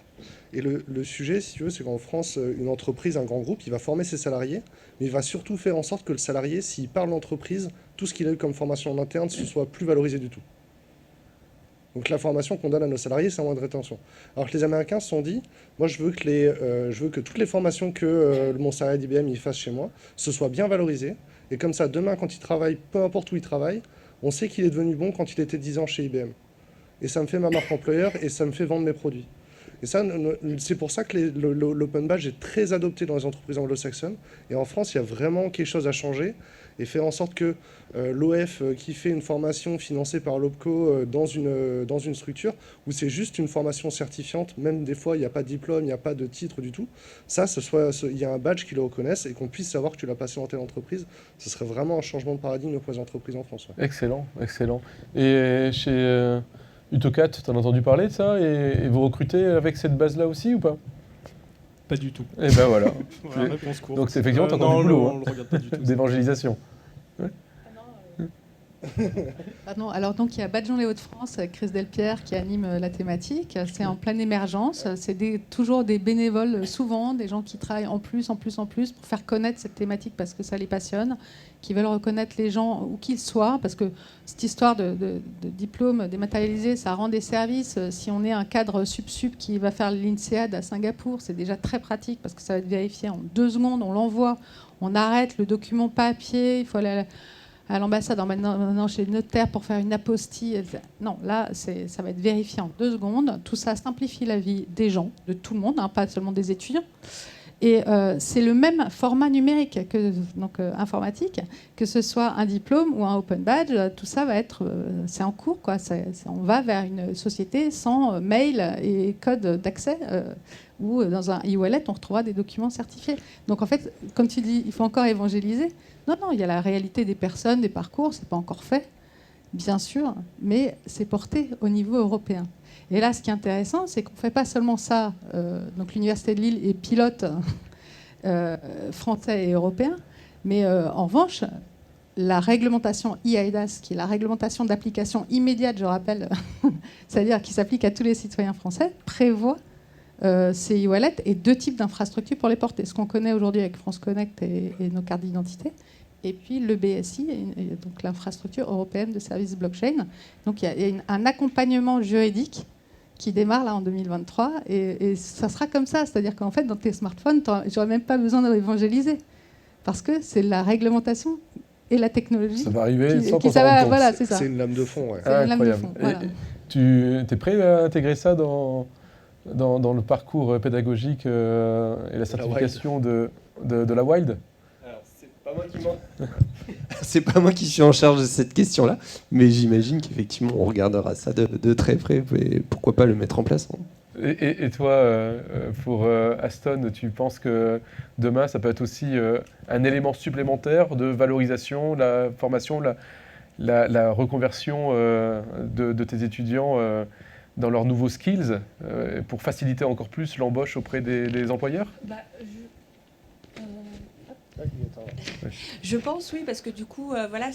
Et le sujet, si tu veux, c'est qu'en France, une entreprise, un grand groupe, il va former ses salariés, mais il va surtout faire en sorte que le salarié, s'il parle d'entreprise, tout ce qu'il a eu comme formation en interne, ce soit plus valorisé du tout. Donc la formation qu'on donne à nos salariés, c'est un moyen de rétention. Alors que les Américains se sont dit, moi je veux que toutes les formations que mon salarié d'IBM il fasse chez moi, ce soit bien valorisé. Et comme ça, demain, quand il travaille, peu importe où il travaille, on sait qu'il est devenu bon quand il était 10 ans chez IBM. Et ça me fait ma marque employeur et ça me fait vendre mes produits. Et ça, c'est pour ça que l'Open Badge est très adopté dans les entreprises anglo-saxonnes. Et en France, il y a vraiment quelque chose à changer et faire en sorte que l'OF qui fait une formation financée par l'OPCO dans une structure où c'est juste une formation certifiante, même des fois il n'y a pas de diplôme, il n'y a pas de titre du tout, il y a un badge qui le reconnaisse et qu'on puisse savoir que tu l'as passé dans telle entreprise, ce serait vraiment un changement de paradigme pour les entreprises en France. Ouais. Excellent, excellent. Et chez Utocat, tu en as entendu parler de ça et vous recrutez avec cette base-là aussi ou pas ? Pas du tout. Et ben voilà. Voilà, réponse courte. Donc c'est effectivement encore du boulot, on le regarde pas du tout. d'évangélisation. Ouais. Pardon, alors donc il y a Badgeons les Hauts-de-France avec Chris Delpierre qui anime la thématique. C'est en pleine émergence. C'est toujours des bénévoles, souvent des gens qui travaillent en plus pour faire connaître cette thématique parce que ça les passionne, qui veulent reconnaître les gens où qu'ils soient, parce que cette histoire de diplôme dématérialisé, ça rend des services. Si on est un cadre sup qui va faire l'INSEAD à Singapour, c'est déjà très pratique parce que ça va être vérifié en 2 secondes, on l'envoie, on arrête le document papier, il faut aller à l'ambassade, maintenant chez le notaire pour faire une apostille. Non, là, ça va être vérifié en 2 secondes. Tout ça simplifie la vie des gens, de tout le monde, pas seulement des étudiants. Et c'est le même format numérique, donc informatique, que ce soit un diplôme ou un open badge, tout ça va être, c'est en cours, quoi. On va vers une société sans mail et code d'accès, où dans un e-wallet, on retrouvera des documents certifiés. Donc en fait, comme tu dis, il faut encore évangéliser. Non, il y a la réalité des personnes, des parcours, c'est pas encore fait, bien sûr, mais c'est porté au niveau européen. Et là, ce qui est intéressant, c'est qu'on ne fait pas seulement ça. Donc l'Université de Lille est pilote français et européen, mais en revanche, la réglementation eIDAS, qui est la réglementation d'application immédiate, je rappelle, c'est-à-dire qui s'applique à tous les citoyens français, prévoit ces e-wallets et 2 types d'infrastructures pour les porter. Ce qu'on connaît aujourd'hui avec France Connect et nos cartes d'identité, et puis le BSI, donc l'infrastructure européenne de services blockchain. Donc il y a un accompagnement juridique qui démarre là en 2023, et ça sera comme ça, c'est-à-dire qu'en fait dans tes smartphones, j'aurais même pas besoin d'évangéliser, parce que c'est la réglementation et la technologie. Ça va arriver sans qu'on ça s'en rende va, compte. voilà, c'est ça. C'est une lame de fond. Ouais. C'est une lame de Incroyable. fond, voilà. Tu es prêt à intégrer ça dans le parcours pédagogique et la certification de la Wild? Alors, c'est pas moi qui suis en charge de cette question-là, mais j'imagine qu'effectivement on regardera ça de très près et pourquoi pas le mettre en place. Et toi, pour Aston, tu penses que demain, ça peut être aussi un élément supplémentaire de valorisation, la formation, la reconversion de tes étudiants dans leurs nouveaux skills pour faciliter encore plus l'embauche auprès des employeurs? Je pense, oui, parce que du coup, voilà,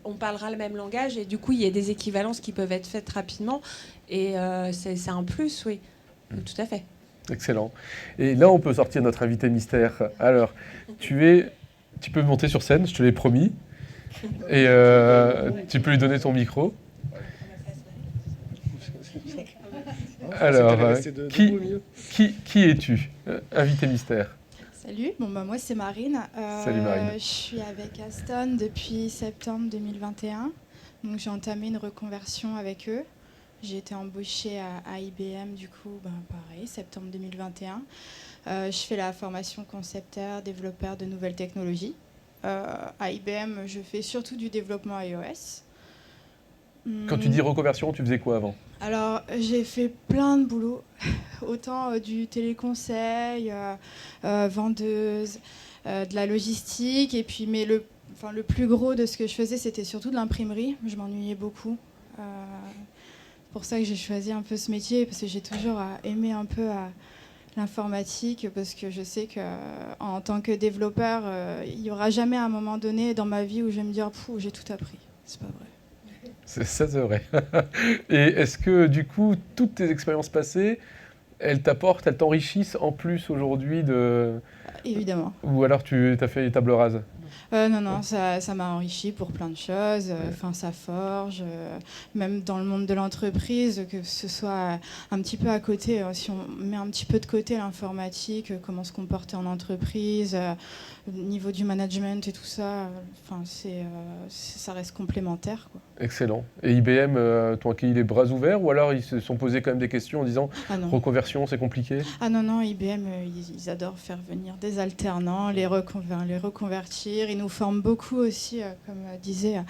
on parlera le même langage et du coup, il y a des équivalences qui peuvent être faites rapidement et c'est un plus, oui, tout à fait. Excellent. Et là, on peut sortir notre invité mystère. Alors, tu peux monter sur scène, je te l'ai promis, et tu peux lui donner ton micro. Alors, qui es-tu, invité mystère? Salut, moi c'est Marine. Salut Marine. Je suis avec Aston depuis septembre 2021. Donc j'ai entamé une reconversion avec eux. J'ai été embauchée à IBM du coup, pareil, septembre 2021. Je fais la formation concepteur, développeur de nouvelles technologies. À IBM, je fais surtout du développement iOS. Quand tu dis reconversion, tu faisais quoi avant? Alors, j'ai fait plein de boulot, autant du téléconseil, vendeuse, de la logistique, et puis, mais le plus gros de ce que je faisais, c'était surtout de l'imprimerie. Je m'ennuyais beaucoup. C'est pour ça que j'ai choisi un peu ce métier, parce que j'ai toujours aimé un peu l'informatique, parce que je sais qu'en tant que développeur, il n'y aura jamais un moment donné dans ma vie où je vais me dire « j'ai tout appris ». C'est pas vrai. Ça, c'est vrai. Et est-ce que, du coup, toutes tes expériences passées, elles t'enrichissent en plus aujourd'hui de... Évidemment. Ou alors tu as fait table rase? Non, ça m'a enrichi pour plein de choses. Ça forge, même dans le monde de l'entreprise, que ce soit un petit peu à côté, si on met un petit peu de côté l'informatique, comment se comporter en entreprise, au niveau du management et tout ça, ça reste complémentaire, quoi. Excellent. Et IBM, t'ont accueilli les bras ouverts ou alors ils se sont posés quand même des questions en disant reconversion, c'est compliqué? Ah non, IBM, ils adorent faire venir des alternants, les reconvertir. Ils nous forment beaucoup aussi, comme disait,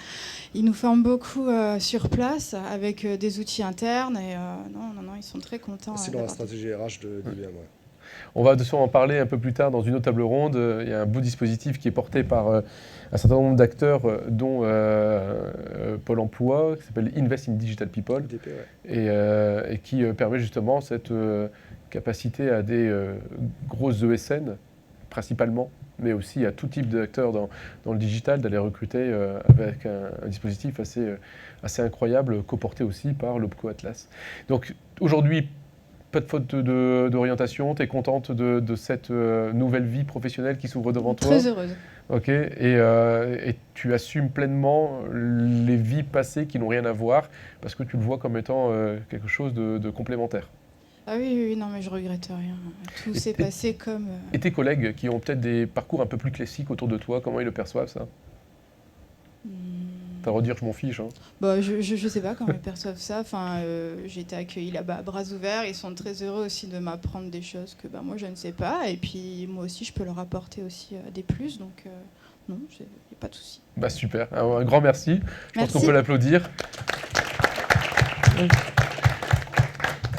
ils nous forment beaucoup sur place avec des outils internes. Et non, ils sont très contents. C'est dans la stratégie RH d'IBM, ouais. On va de toute façon en parler un peu plus tard dans une autre table ronde. Il y a un beau dispositif qui est porté par un certain nombre d'acteurs, dont Pôle emploi, qui s'appelle Invest in Digital People, IDP, ouais. et qui permet justement cette capacité à des grosses ESN, principalement, mais aussi à tout type d'acteurs dans le digital, d'aller recruter avec un dispositif assez incroyable, coporté aussi par l'Opco Atlas. Donc aujourd'hui, pas de faute d'orientation, tu es contente de cette nouvelle vie professionnelle qui s'ouvre devant toi? Très heureuse. Ok, et tu assumes pleinement les vies passées qui n'ont rien à voir, parce que tu le vois comme étant quelque chose de complémentaire. Ah oui, non, mais je regrette rien. Tout s'est passé comme... Et tes collègues qui ont peut-être des parcours un peu plus classiques autour de toi, comment ils le perçoivent, ça? T'as à redire, je m'en fiche. Hein. Bah, je sais pas comment ils perçoivent ça. Enfin, j'ai été accueillie là-bas à bras ouverts. Ils sont très heureux aussi de m'apprendre des choses que moi je ne sais pas. Et puis moi aussi, je peux leur apporter aussi des plus. Donc non, il n'y a pas de souci. Bah super, un grand merci. Je pense qu'on Merci. peut l'applaudir.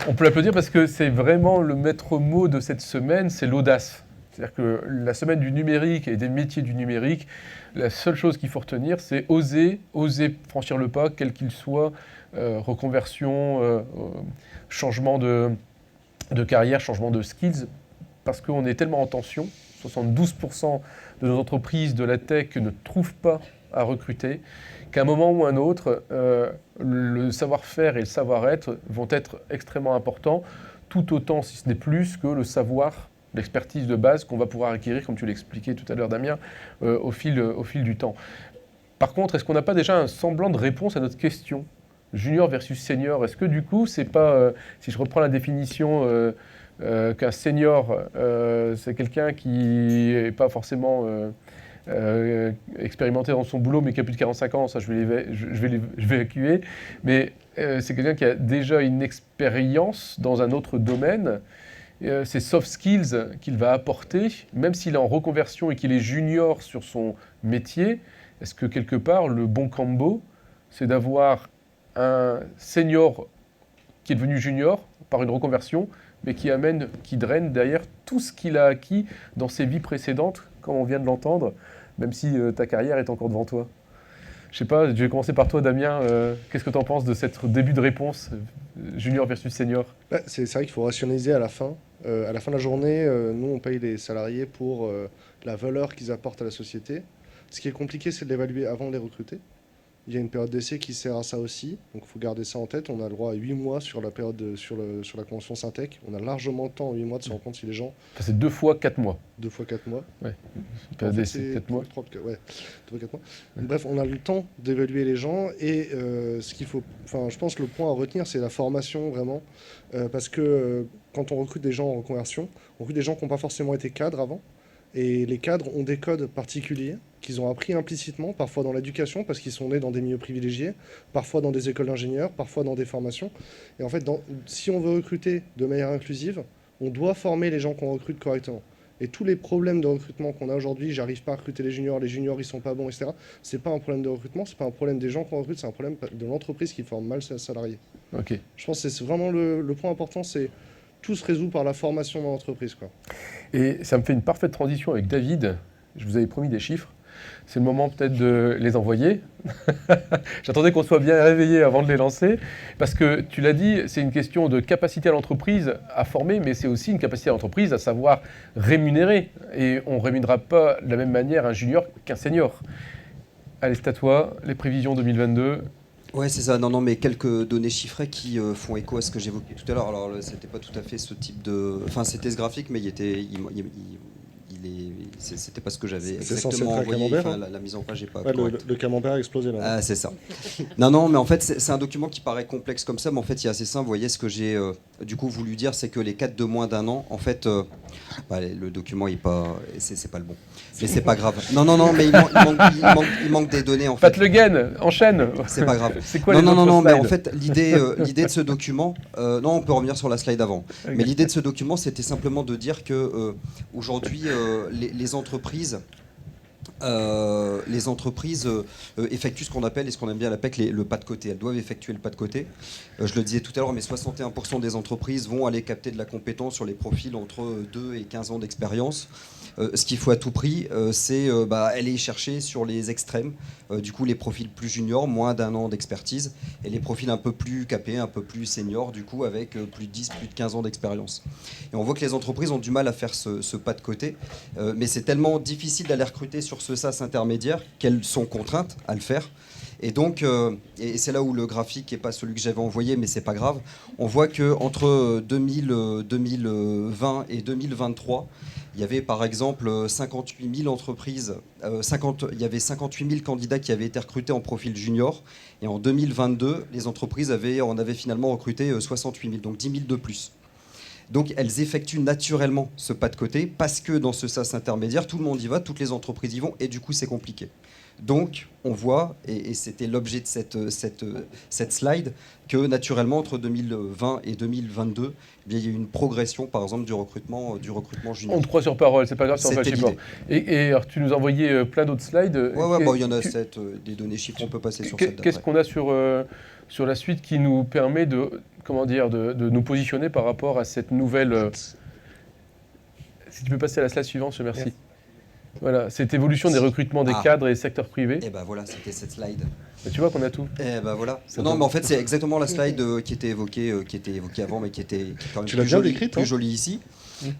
On peut l'applaudir parce que c'est vraiment le maître mot de cette semaine, c'est l'audace. C'est-à-dire que la semaine du numérique et des métiers du numérique, la seule chose qu'il faut retenir, c'est oser franchir le pas, quel qu'il soit, reconversion, changement de carrière, changement de skills, parce qu'on est tellement en tension, 72% de nos entreprises de la tech ne trouvent pas à recruter, qu'à un moment ou un autre, le savoir-faire et le savoir-être vont être extrêmement importants, tout autant, si ce n'est plus, que le savoir, l'expertise de base qu'on va pouvoir acquérir, comme tu l'expliquais tout à l'heure, Damien, au fil du temps. Par contre, est-ce qu'on n'a pas déjà un semblant de réponse à notre question ? Junior versus senior, est-ce que du coup, c'est pas, si je reprends la définition qu'un senior, c'est quelqu'un qui n'est pas forcément expérimenté dans son boulot, mais qui a plus de 45 ans, ça je vais évacuer, mais c'est quelqu'un qui a déjà une expérience dans un autre domaine, ces soft skills qu'il va apporter, même s'il est en reconversion et qu'il est junior sur son métier, est-ce que quelque part, le bon combo, c'est d'avoir un senior qui est devenu junior par une reconversion, mais qui draine derrière tout ce qu'il a acquis dans ses vies précédentes, comme on vient de l'entendre, même si ta carrière est encore devant toi. Je sais pas, je vais commencer par toi, Damien. Qu'est-ce que tu en penses de cette début de réponse, junior versus senior ? C'est vrai qu'il faut rationaliser à la fin. À la fin de la journée, nous, on paye les salariés pour la valeur qu'ils apportent à la société. Ce qui est compliqué, c'est de l'évaluer avant de les recruter. Il y a une période d'essai qui sert à ça aussi, donc il faut garder ça en tête. On a le droit à 8 mois sur la période sur la convention Syntec. On a largement le temps en 8 mois de se rendre compte si les gens... Enfin, c'est 2 fois 4 mois. 2 fois 4 mois. Ouais. En fait, c'est 4 mois. 3, ouais, 2 fois 4 mois. Ouais. Bref, on a le temps d'évaluer les gens et ce qu'il faut... Enfin, je pense que le point à retenir, c'est la formation, vraiment. Parce que quand on recrute des gens en reconversion, on recrute des gens qui n'ont pas forcément été cadres avant. Et les cadres ont des codes particuliers qu'ils ont appris implicitement, parfois dans l'éducation, parce qu'ils sont nés dans des milieux privilégiés, parfois dans des écoles d'ingénieurs, parfois dans des formations. Et en fait, si on veut recruter de manière inclusive, on doit former les gens qu'on recrute correctement. Et tous les problèmes de recrutement qu'on a aujourd'hui, j'arrive pas à recruter les juniors ils sont pas bons, etc. C'est pas un problème de recrutement, c'est pas un problème des gens qu'on recrute, c'est un problème de l'entreprise qui forme mal ses salariés. Ok. Je pense que c'est vraiment le point important, c'est tout se résout par la formation dans l'entreprise, quoi. Et ça me fait une parfaite transition avec David. Je vous avais promis des chiffres. C'est le moment peut-être de les envoyer. J'attendais qu'on soit bien réveillé avant de les lancer. Parce que tu l'as dit, c'est une question de capacité à l'entreprise à former, mais c'est aussi une capacité à l'entreprise à savoir rémunérer. Et on ne rémunérera pas de la même manière un junior qu'un senior. Allez, c'est à toi, les prévisions 2022. Ouais, c'est ça. Non, mais quelques données chiffrées qui font écho à ce que j'évoquais tout à l'heure. Alors, c'était pas tout à fait ce type de... Enfin, c'était ce graphique, mais c'était pas ce que j'avais exactement envoyé. Enfin, la mise en page n'est pas correcte. Le camembert a explosé là. Ah, c'est ça. Non, mais en fait, c'est un document qui paraît complexe comme ça, mais en fait, il est assez simple. Vous voyez, ce que j'ai du coup voulu dire, c'est que les 4 de moins d'un an, en fait, le document, c'est pas le bon. Mais c'est pas grave. Non, mais il manque des données, en fait. Pat Le Guen, enchaîne. C'est pas grave. C'est quoi Non, mais en fait, l'idée de ce document... non, on peut revenir sur la slide avant. Okay. Mais l'idée de ce document, c'était simplement de dire que aujourd'hui, les entreprises effectuent ce qu'on appelle, et ce qu'on aime bien à l'APEC, le pas de côté. Elles doivent effectuer le pas de côté. Je le disais tout à l'heure, mais 61% des entreprises vont aller capter de la compétence sur les profils entre 2 et 15 ans d'expérience. Ce qu'il faut à tout prix, c'est aller chercher sur les extrêmes, du coup les profils plus juniors, moins d'1 an d'expertise, et les profils un peu plus capés, un peu plus seniors, du coup avec plus de 10, plus de 15 ans d'expérience. Et on voit que les entreprises ont du mal à faire ce pas de côté, mais c'est tellement difficile d'aller recruter sur ce sas intermédiaire qu'elles sont contraintes à le faire. Et donc, et c'est là où le graphique n'est pas celui que j'avais envoyé, mais c'est pas grave, on voit qu'entre 2020 et 2023, il y avait par exemple 58 000 entreprises, il y avait 58 000 candidats qui avaient été recrutés en profil junior. Et en 2022, les entreprises en avaient finalement recruté 68 000, donc 10 000 de plus. Donc elles effectuent naturellement ce pas de côté parce que dans ce sas intermédiaire, tout le monde y va, toutes les entreprises y vont et du coup c'est compliqué. Donc, on voit, et c'était l'objet de cette slide, que naturellement, entre 2020 et 2022, eh bien, il y a eu une progression, par exemple, du recrutement junior. On te croit sur parole, c'est pas grave si on va C'était pas. l'idée. Et alors, tu nous as envoyé plein d'autres slides. Ouais, il y en a 7, des données chiffres, on peut passer sur celle Qu'est-ce d'après. qu'on a sur la suite qui nous permet de nous positionner par rapport à cette nouvelle... Si tu peux passer à la slide suivante, je te remercie. Yes. Voilà, cette évolution des recrutements des cadres et secteurs privés. Et ben voilà, c'était cette slide. Et tu vois qu'on a tout. Et ben voilà. Ça Non, peut- mais en fait, c'est exactement la slide qui était évoquée avant, mais qui est quand même Tu l'as bien décrite, plus hein. jolie ici.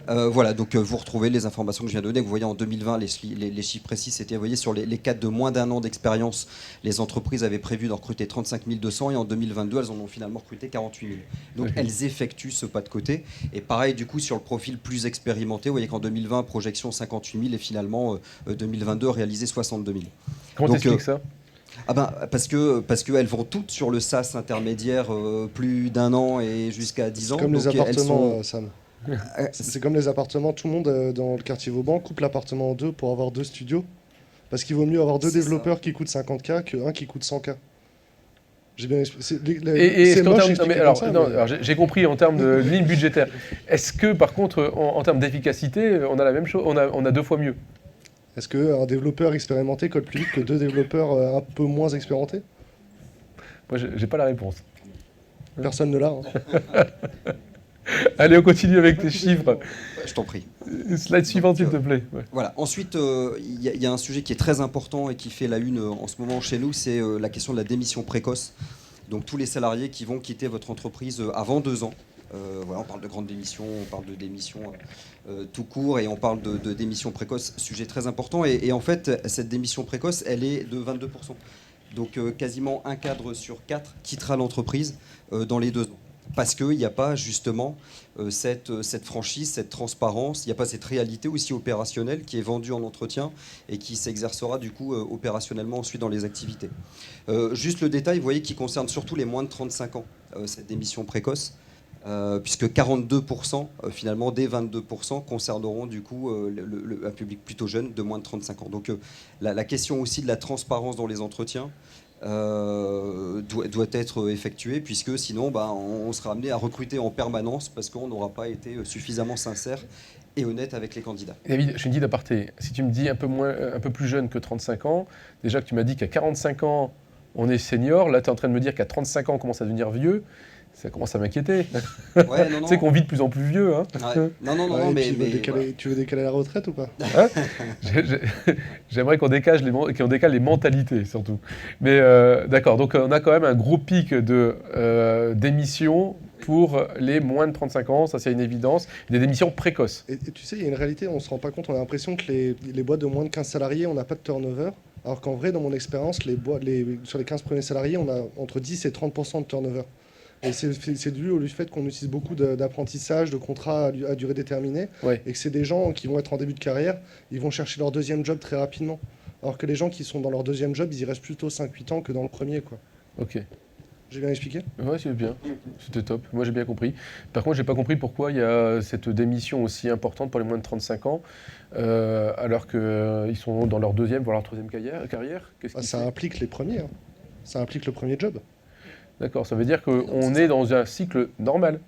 Voilà, donc vous retrouvez les informations que je viens de donner. Vous voyez en 2020, les chiffres précis, c'était, vous voyez, sur les cadres de moins d'1 an d'expérience, les entreprises avaient prévu d'en recruter 35 200 et en 2022, elles en ont finalement recruté 48 000. Donc elles effectuent ce pas de côté. Et pareil, du coup, sur le profil plus expérimenté, vous voyez qu'en 2020, projection 58 000 et finalement 2022, réalisé 62 000. Comment Donc, t'expliques ça? Parce qu'elles vont toutes sur le SaaS intermédiaire plus d'1 an et jusqu'à 10 ans. C'est comme les Donc, elles appartements, sont- Sam. C'est comme les appartements, tout le monde dans le quartier Vauban coupe l'appartement en deux pour avoir 2 studios. Parce qu'il vaut mieux avoir 2 C'est développeurs qui coûtent 50K qu'un qui coûte 100K. J'ai bien expliqué. Et est-ce C'est qu'en moche termes- expliqué non, mais comme ça, non, mais- alors, j'ai compris en termes de ligne budgétaire. Est-ce que par contre, en termes d'efficacité, on a la même chose, on a 2 fois mieux? Est-ce qu'un développeur expérimenté code plus vite que 2 développeurs un peu moins expérimentés? Moi, j'ai pas la réponse. Personne ne l'a. Hein. Allez, on continue avec tes chiffres. Je t'en prie. Slide suivante, s'il te plaît. Ouais. Voilà. Ensuite, il y a un sujet qui est très important et qui fait la une en ce moment chez nous, c'est la question de la démission précoce. Donc tous les salariés qui vont quitter votre entreprise avant 2 ans. Voilà, on parle de grande démission, on parle de démission tout court et on parle de démission précoce, sujet très important. Et en fait, cette démission précoce, elle est de 22%. Donc quasiment un cadre sur 4 quittera l'entreprise dans les 2 ans. Parce qu'il n'y a pas justement cette franchise, cette transparence, il n'y a pas cette réalité aussi opérationnelle qui est vendue en entretien et qui s'exercera du coup opérationnellement ensuite dans les activités. Juste le détail, vous voyez, qui concerne surtout les moins de 35 ans, cette démission précoce. Puisque 42% finalement des 22% concerneront du coup un public plutôt jeune de moins de 35 ans. Donc la question aussi de la transparence dans les entretiens doit être effectuée, puisque sinon on sera amené à recruter en permanence parce qu'on n'aura pas été suffisamment sincère et honnête avec les candidats. David, je suis une petite aparté. Si tu me dis un peu plus jeune que 35 ans, déjà que tu m'as dit qu'à 45 ans, on est senior, là tu es en train de me dire qu'à 35 ans, on commence à devenir vieux. Ça commence à m'inquiéter. Ouais, non, Tu sais qu'on vit de plus en plus vieux. Hein. Ouais. Non, Ouais, et mais, puis, voilà. tu veux décaler la retraite ou pas? J'aimerais qu'on décale les mentalités, surtout. Mais d'accord, donc on a quand même un gros pic de démissions pour les moins de 35 ans, ça c'est une évidence, des démissions précoces. Et tu sais, il y a une réalité, on ne se rend pas compte, on a l'impression que les boîtes de moins de 15 salariés, on n'a pas de turnover. Alors qu'en vrai, dans mon expérience, sur les 15 premiers salariés, on a entre 10 et 30% de turnover. Et c'est dû au fait qu'on utilise beaucoup d'apprentissage, de contrats à durée déterminée, Ouais. et que c'est des gens qui vont être en début de carrière, ils vont chercher leur deuxième job très rapidement. Alors que les gens qui sont dans leur deuxième job, ils y restent plutôt 5-8 ans que dans le premier, quoi. Ok. J'ai bien expliqué? Ouais, c'est bien. C'était top. Moi, j'ai bien compris. Par contre, j'ai pas compris pourquoi il y a cette démission aussi importante pour les moins de 35 ans, alors qu'ils sont dans leur deuxième, voire leur troisième carrière. Qu'est-ce qui Ça fait implique les premiers. Hein. Ça implique le premier job. D'accord, ça veut dire qu'on c'est est dans un cycle normal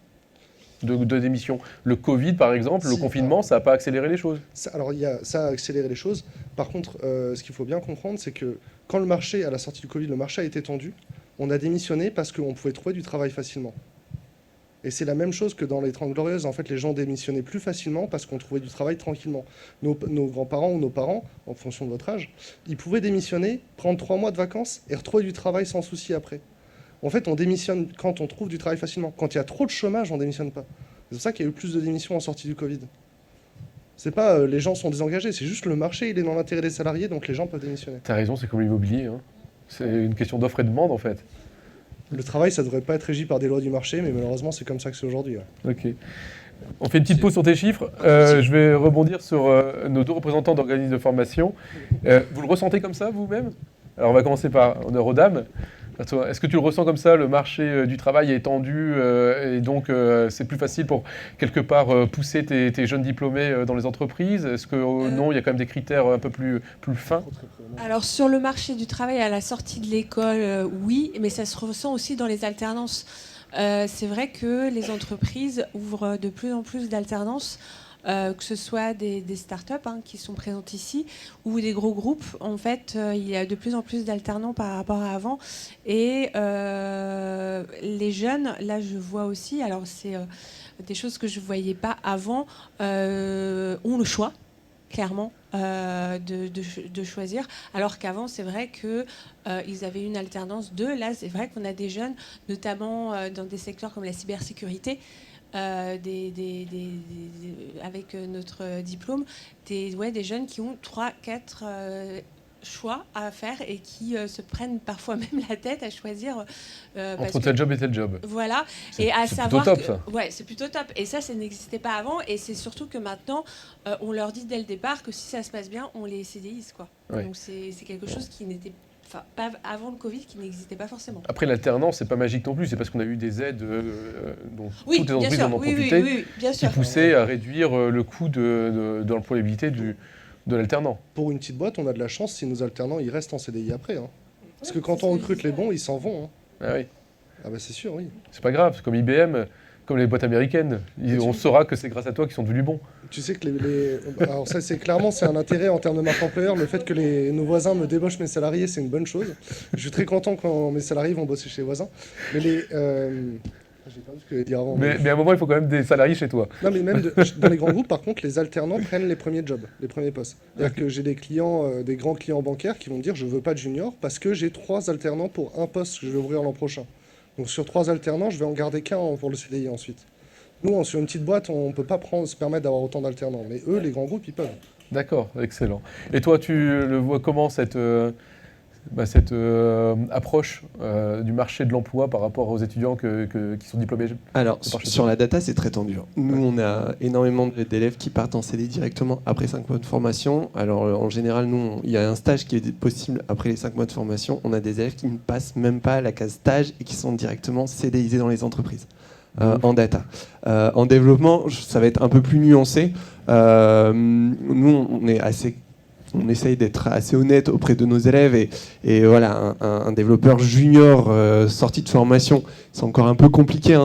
de démission. Le Covid, par exemple, le Si, confinement, ça n'a pas accéléré les choses. Alors, ça a accéléré les choses. Par contre, ce qu'il faut bien comprendre, c'est que quand le marché, à la sortie du Covid, le marché a été tendu, on a démissionné parce qu'on pouvait trouver du travail facilement. Et c'est la même chose que dans les 30 Glorieuses. En fait, les gens démissionnaient plus facilement parce qu'on trouvait du travail tranquillement. Nos grands-parents ou nos parents, en fonction de votre âge, ils pouvaient démissionner, prendre 3 mois de vacances et retrouver du travail sans souci après. En fait, on démissionne quand on trouve du travail facilement. Quand il y a trop de chômage, on ne démissionne pas. C'est pour ça qu'il y a eu plus de démissions en sortie du Covid. C'est pas les gens sont désengagés, c'est juste le marché, il est dans l'intérêt des salariés, donc les gens peuvent démissionner. T'as raison, c'est comme l'immobilier. Hein. C'est une question d'offre et de demande, en fait. Le travail, ça devrait pas être régi par des lois du marché, mais malheureusement, c'est comme ça que c'est aujourd'hui. Ouais. Ok. On fait une petite pause sur tes chiffres. Je vais rebondir sur nos 2 représentants d'organismes de formation. Vous le ressentez comme ça, vous-même? Alors, on va commencer par Rodam. À toi. Est-ce que tu le ressens comme ça, le marché du travail est tendu et donc c'est plus facile pour quelque part pousser tes jeunes diplômés dans les entreprises? Est-ce que non, il y a quand même des critères un peu plus fins? Alors sur le marché du travail à la sortie de l'école, oui, mais ça se ressent aussi dans les alternances. C'est vrai que les entreprises ouvrent de plus en plus d'alternances. Que ce soit des startups qui sont présentes ici ou des gros groupes, en fait, il y a de plus en plus d'alternants par rapport à avant. Et les jeunes, là, je vois aussi, alors c'est des choses que je ne voyais pas avant, ont le choix, clairement, de choisir. Alors qu'avant, c'est vrai qu'ils avaient une alternance de. Là, c'est vrai qu'on a des jeunes, notamment dans des secteurs comme la cybersécurité, avec notre diplôme, des jeunes qui ont 3-4 choix à faire et qui se prennent parfois même la tête à choisir entre tel job et tel job. Voilà, et à savoir plutôt top, ça. Ouais, c'est plutôt top. Et ça n'existait pas avant. Et c'est surtout que maintenant, on leur dit dès le départ que si ça se passe bien, on les CDIse, quoi. Ouais. Donc c'est quelque chose qui n'était pas avant le Covid, qui n'existait pas forcément. Après, l'alternance, c'est pas magique non plus. C'est parce qu'on a eu des aides dont Oui, toutes les entreprises bien en sûr. ont profité, Oui, bien qui sûr. poussaient à réduire le coût de l'employabilité de l'alternant. Pour une petite boîte, on a de la chance si nos alternants ils restent en CDI après. Parce que quand on recrute les bons, ils s'en vont. Ah oui. Ah bah c'est sûr, oui. C'est pas grave, c'est comme IBM, comme les boîtes américaines. On saura que c'est grâce à toi qu'ils sont devenus bons. Tu sais que alors ça c'est un intérêt en termes de marque employeur. Le fait que nos voisins me débauchent mes salariés, c'est une bonne chose. Je suis très content quand mes salariés vont bosser chez les voisins. Mais j'ai perdu ce que je voulais dire avant. Mais à un moment, il faut quand même des salariés chez toi. Non, mais même dans les grands groupes, par contre, les alternants prennent les premiers jobs, les premiers postes. C'est-à-dire que j'ai des clients, des grands clients bancaires qui vont me dire je veux pas de junior parce que j'ai 3 alternants pour un poste que je vais ouvrir l'an prochain. Donc sur 3 alternants, je vais en garder qu'un pour le CDI ensuite. Nous, sur une petite boîte, on ne peut pas se permettre d'avoir autant d'alternants. Mais eux, les grands groupes, ils peuvent. D'accord, excellent. Et toi, tu le vois comment cette approche du marché de l'emploi par rapport aux étudiants qui sont diplômés? Alors, sur la data, c'est très tendu. Nous, on a énormément d'élèves qui partent en CDI directement après 5 mois de formation. Alors, en général, nous, il y a un stage qui est possible après les 5 mois de formation. On a des élèves qui ne passent même pas la case stage et qui sont directement CDIsés dans les entreprises. En data. En développement, ça va être un peu plus nuancé. Nous, on essaye d'être assez honnête auprès de nos élèves et voilà, un développeur junior sorti de formation, c'est encore un peu compliqué,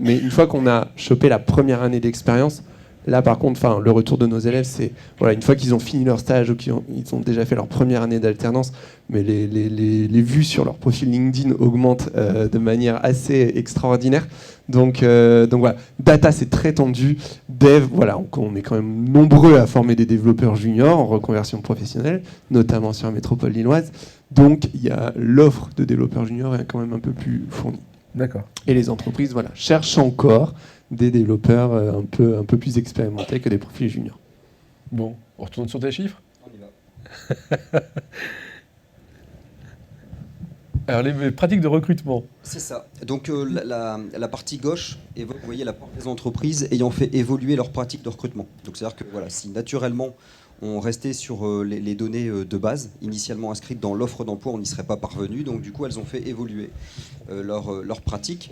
mais une fois qu'on a chopé la première année d'expérience, là par contre, le retour de nos élèves, c'est voilà, une fois qu'ils ont fini leur stage ou qu'ils ont déjà fait leur première année d'alternance, mais les vues sur leur profil LinkedIn augmentent de manière assez extraordinaire. Donc voilà, data c'est très tendu, dev, voilà, on est quand même nombreux à former des développeurs juniors en reconversion professionnelle, notamment sur la métropole lilloise. Donc il y a l'offre de développeurs juniors est quand même un peu plus fournie. D'accord. Et les entreprises cherchent encore des développeurs un peu plus expérimentés que des profils juniors. Bon, on retourne sur tes chiffres. On y va. Alors, les pratiques de recrutement. C'est ça. Donc la partie gauche, vous voyez la part des entreprises ayant fait évoluer leurs pratiques de recrutement. Donc c'est-à-dire que voilà, si naturellement on restait sur les données de base, initialement inscrites dans l'offre d'emploi, on n'y serait pas parvenu. Donc du coup, elles ont fait évoluer leurs pratiques.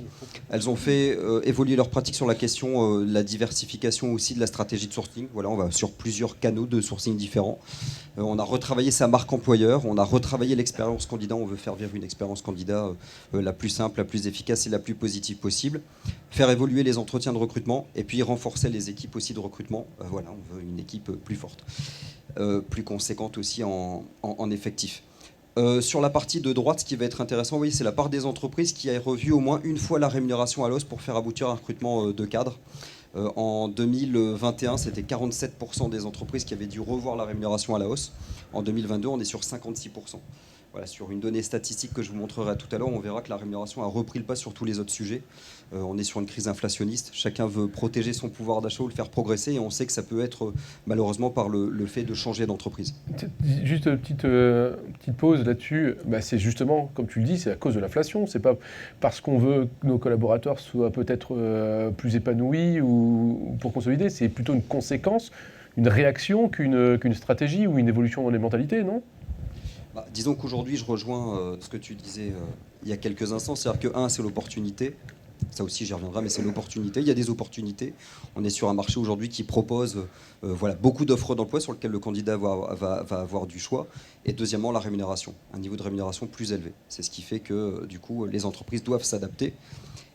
Elles ont fait évoluer leurs pratiques sur la question de la diversification aussi de la stratégie de sourcing. Voilà, on va sur plusieurs canaux de sourcing différents. On a retravaillé sa marque employeur, on a retravaillé l'expérience candidat. On veut faire vivre une expérience candidat la plus simple, la plus efficace et la plus positive possible. Faire évoluer les entretiens de recrutement et puis renforcer les équipes aussi de recrutement. Voilà, on veut une équipe plus forte. Plus conséquente aussi en effectif. Sur la partie de droite, ce qui va être intéressant, oui, c'est la part des entreprises qui a revu au moins une fois la rémunération à l'os pour faire aboutir un recrutement de cadre. En 2021, c'était 47% des entreprises qui avaient dû revoir la rémunération à la hausse. En 2022, on est sur 56%. Voilà, sur une donnée statistique que je vous montrerai tout à l'heure, on verra que la rémunération a repris le pas sur tous les autres sujets. On est sur une crise inflationniste. Chacun veut protéger son pouvoir d'achat ou le faire progresser. Et on sait que ça peut être malheureusement par le fait de changer d'entreprise. Juste une petite pause là-dessus. C'est justement, comme tu le dis, c'est à cause de l'inflation. C'est pas parce qu'on veut que nos collaborateurs soient peut-être plus épanouis ou pour consolider. C'est plutôt une conséquence, une réaction qu'une stratégie ou une évolution dans les mentalités, non ? Disons qu'aujourd'hui, je rejoins ce que tu disais il y a quelques instants, c'est-à-dire que, c'est l'opportunité. Ça aussi, j'y reviendrai, mais c'est l'opportunité. Il y a des opportunités. On est sur un marché aujourd'hui qui propose beaucoup d'offres d'emploi sur lesquelles le candidat va avoir du choix. Et deuxièmement, la rémunération, un niveau de rémunération plus élevé. C'est ce qui fait que, du coup, les entreprises doivent s'adapter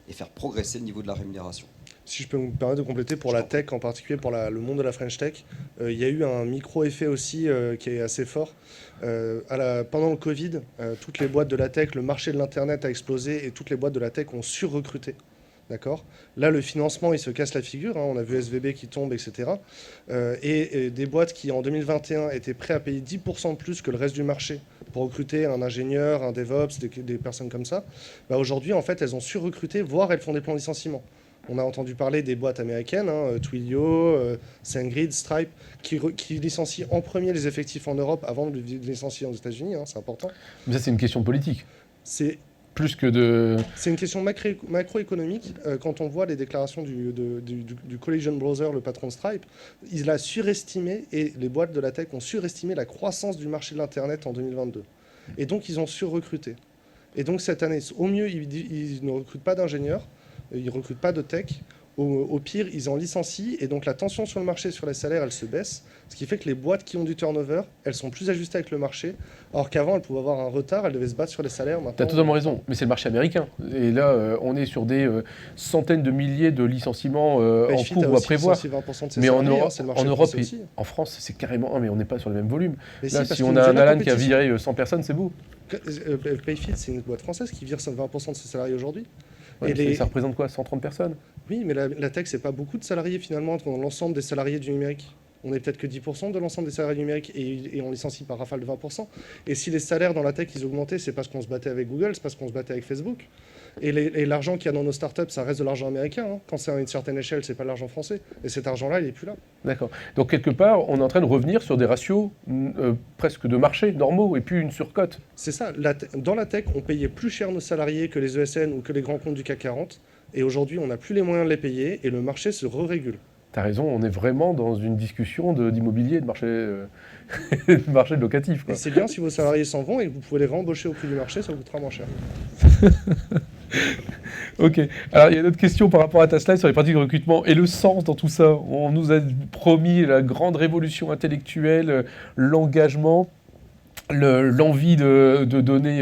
et faire progresser le niveau de la rémunération. Si je peux me permettre de compléter pour la tech, en particulier pour le monde de la French Tech, il y a eu un micro-effet aussi qui est assez fort. Pendant le Covid, toutes les boîtes de la tech, le marché de l'Internet a explosé et toutes les boîtes de la tech ont surrecruté. D'accord. Là, le financement, il se casse la figure. On a vu SVB qui tombe, etc. Et des boîtes qui, en 2021, étaient prêtes à payer 10% de plus que le reste du marché pour recruter un ingénieur, un DevOps, des personnes comme ça, aujourd'hui, en fait, elles ont surrecruté, voire elles font des plans de licenciement. On a entendu parler des boîtes américaines, Twilio, SendGrid, Stripe, qui licencient en premier les effectifs en Europe avant de licencier aux États-Unis. C'est important. Mais ça, c'est une question politique. C'est plus que de... C'est une question macroéconomique. Quand on voit les déclarations du Collision Browser, le patron de Stripe, il a surestimé, et les boîtes de la tech ont surestimé la croissance du marché de l'Internet en 2022. Et donc, ils ont surrecruté. Et donc, cette année, au mieux, ils ne recrutent pas d'ingénieurs, ils ne recrutent pas de tech. Au pire, ils en licencient. Et donc, la tension sur le marché, sur les salaires, elle se baisse. Ce qui fait que les boîtes qui ont du turnover, elles sont plus ajustées avec le marché. Alors qu'avant, elles pouvaient avoir un retard, elles devaient se battre sur les salaires. Tu as totalement raison. Mais c'est le marché américain. Et là, on est sur des centaines de milliers de licenciements en cours ou à prévoir. Mais en Europe et en France, c'est carrément... mais on n'est pas sur le même volume. Mais là, si on a un Alan qui a viré 100 personnes, c'est beau. Payfit, c'est une boîte française qui vire 20% de ses salariés aujourd'hui. Ouais, ça représente quoi, 130 personnes? Oui, mais la tech, c'est pas beaucoup de salariés finalement dans l'ensemble des salariés du numérique. On n'est peut-être que 10% de l'ensemble des salariés numériques et on licencie par rafale de 20%. Et si les salaires dans la tech, ils augmentaient, c'est parce qu'on se battait avec Google, c'est parce qu'on se battait avec Facebook. Et l'argent qu'il y a dans nos startups, ça reste de l'argent américain. Quand c'est à une certaine échelle, c'est pas de l'argent français. Et cet argent-là, il n'est plus là. D'accord. Donc quelque part, on est en train de revenir sur des ratios presque de marché normaux et puis une surcote. C'est ça. Dans la tech, on payait plus cher nos salariés que les ESN ou que les grands comptes du CAC 40. Et aujourd'hui, on n'a plus les moyens de les payer et le marché se re-régule. Tu as raison, on est vraiment dans une discussion d'immobilier, de marché, de marché locatif. Quoi. Et c'est bien si vos salariés s'en vont et que vous pouvez les réembaucher au prix du marché, ça vous coûtera moins cher. Ok. Alors, il y a une autre question par rapport à ta slide sur les pratiques de recrutement et le sens dans tout ça. On nous a promis la grande révolution intellectuelle, l'engagement, l'envie de donner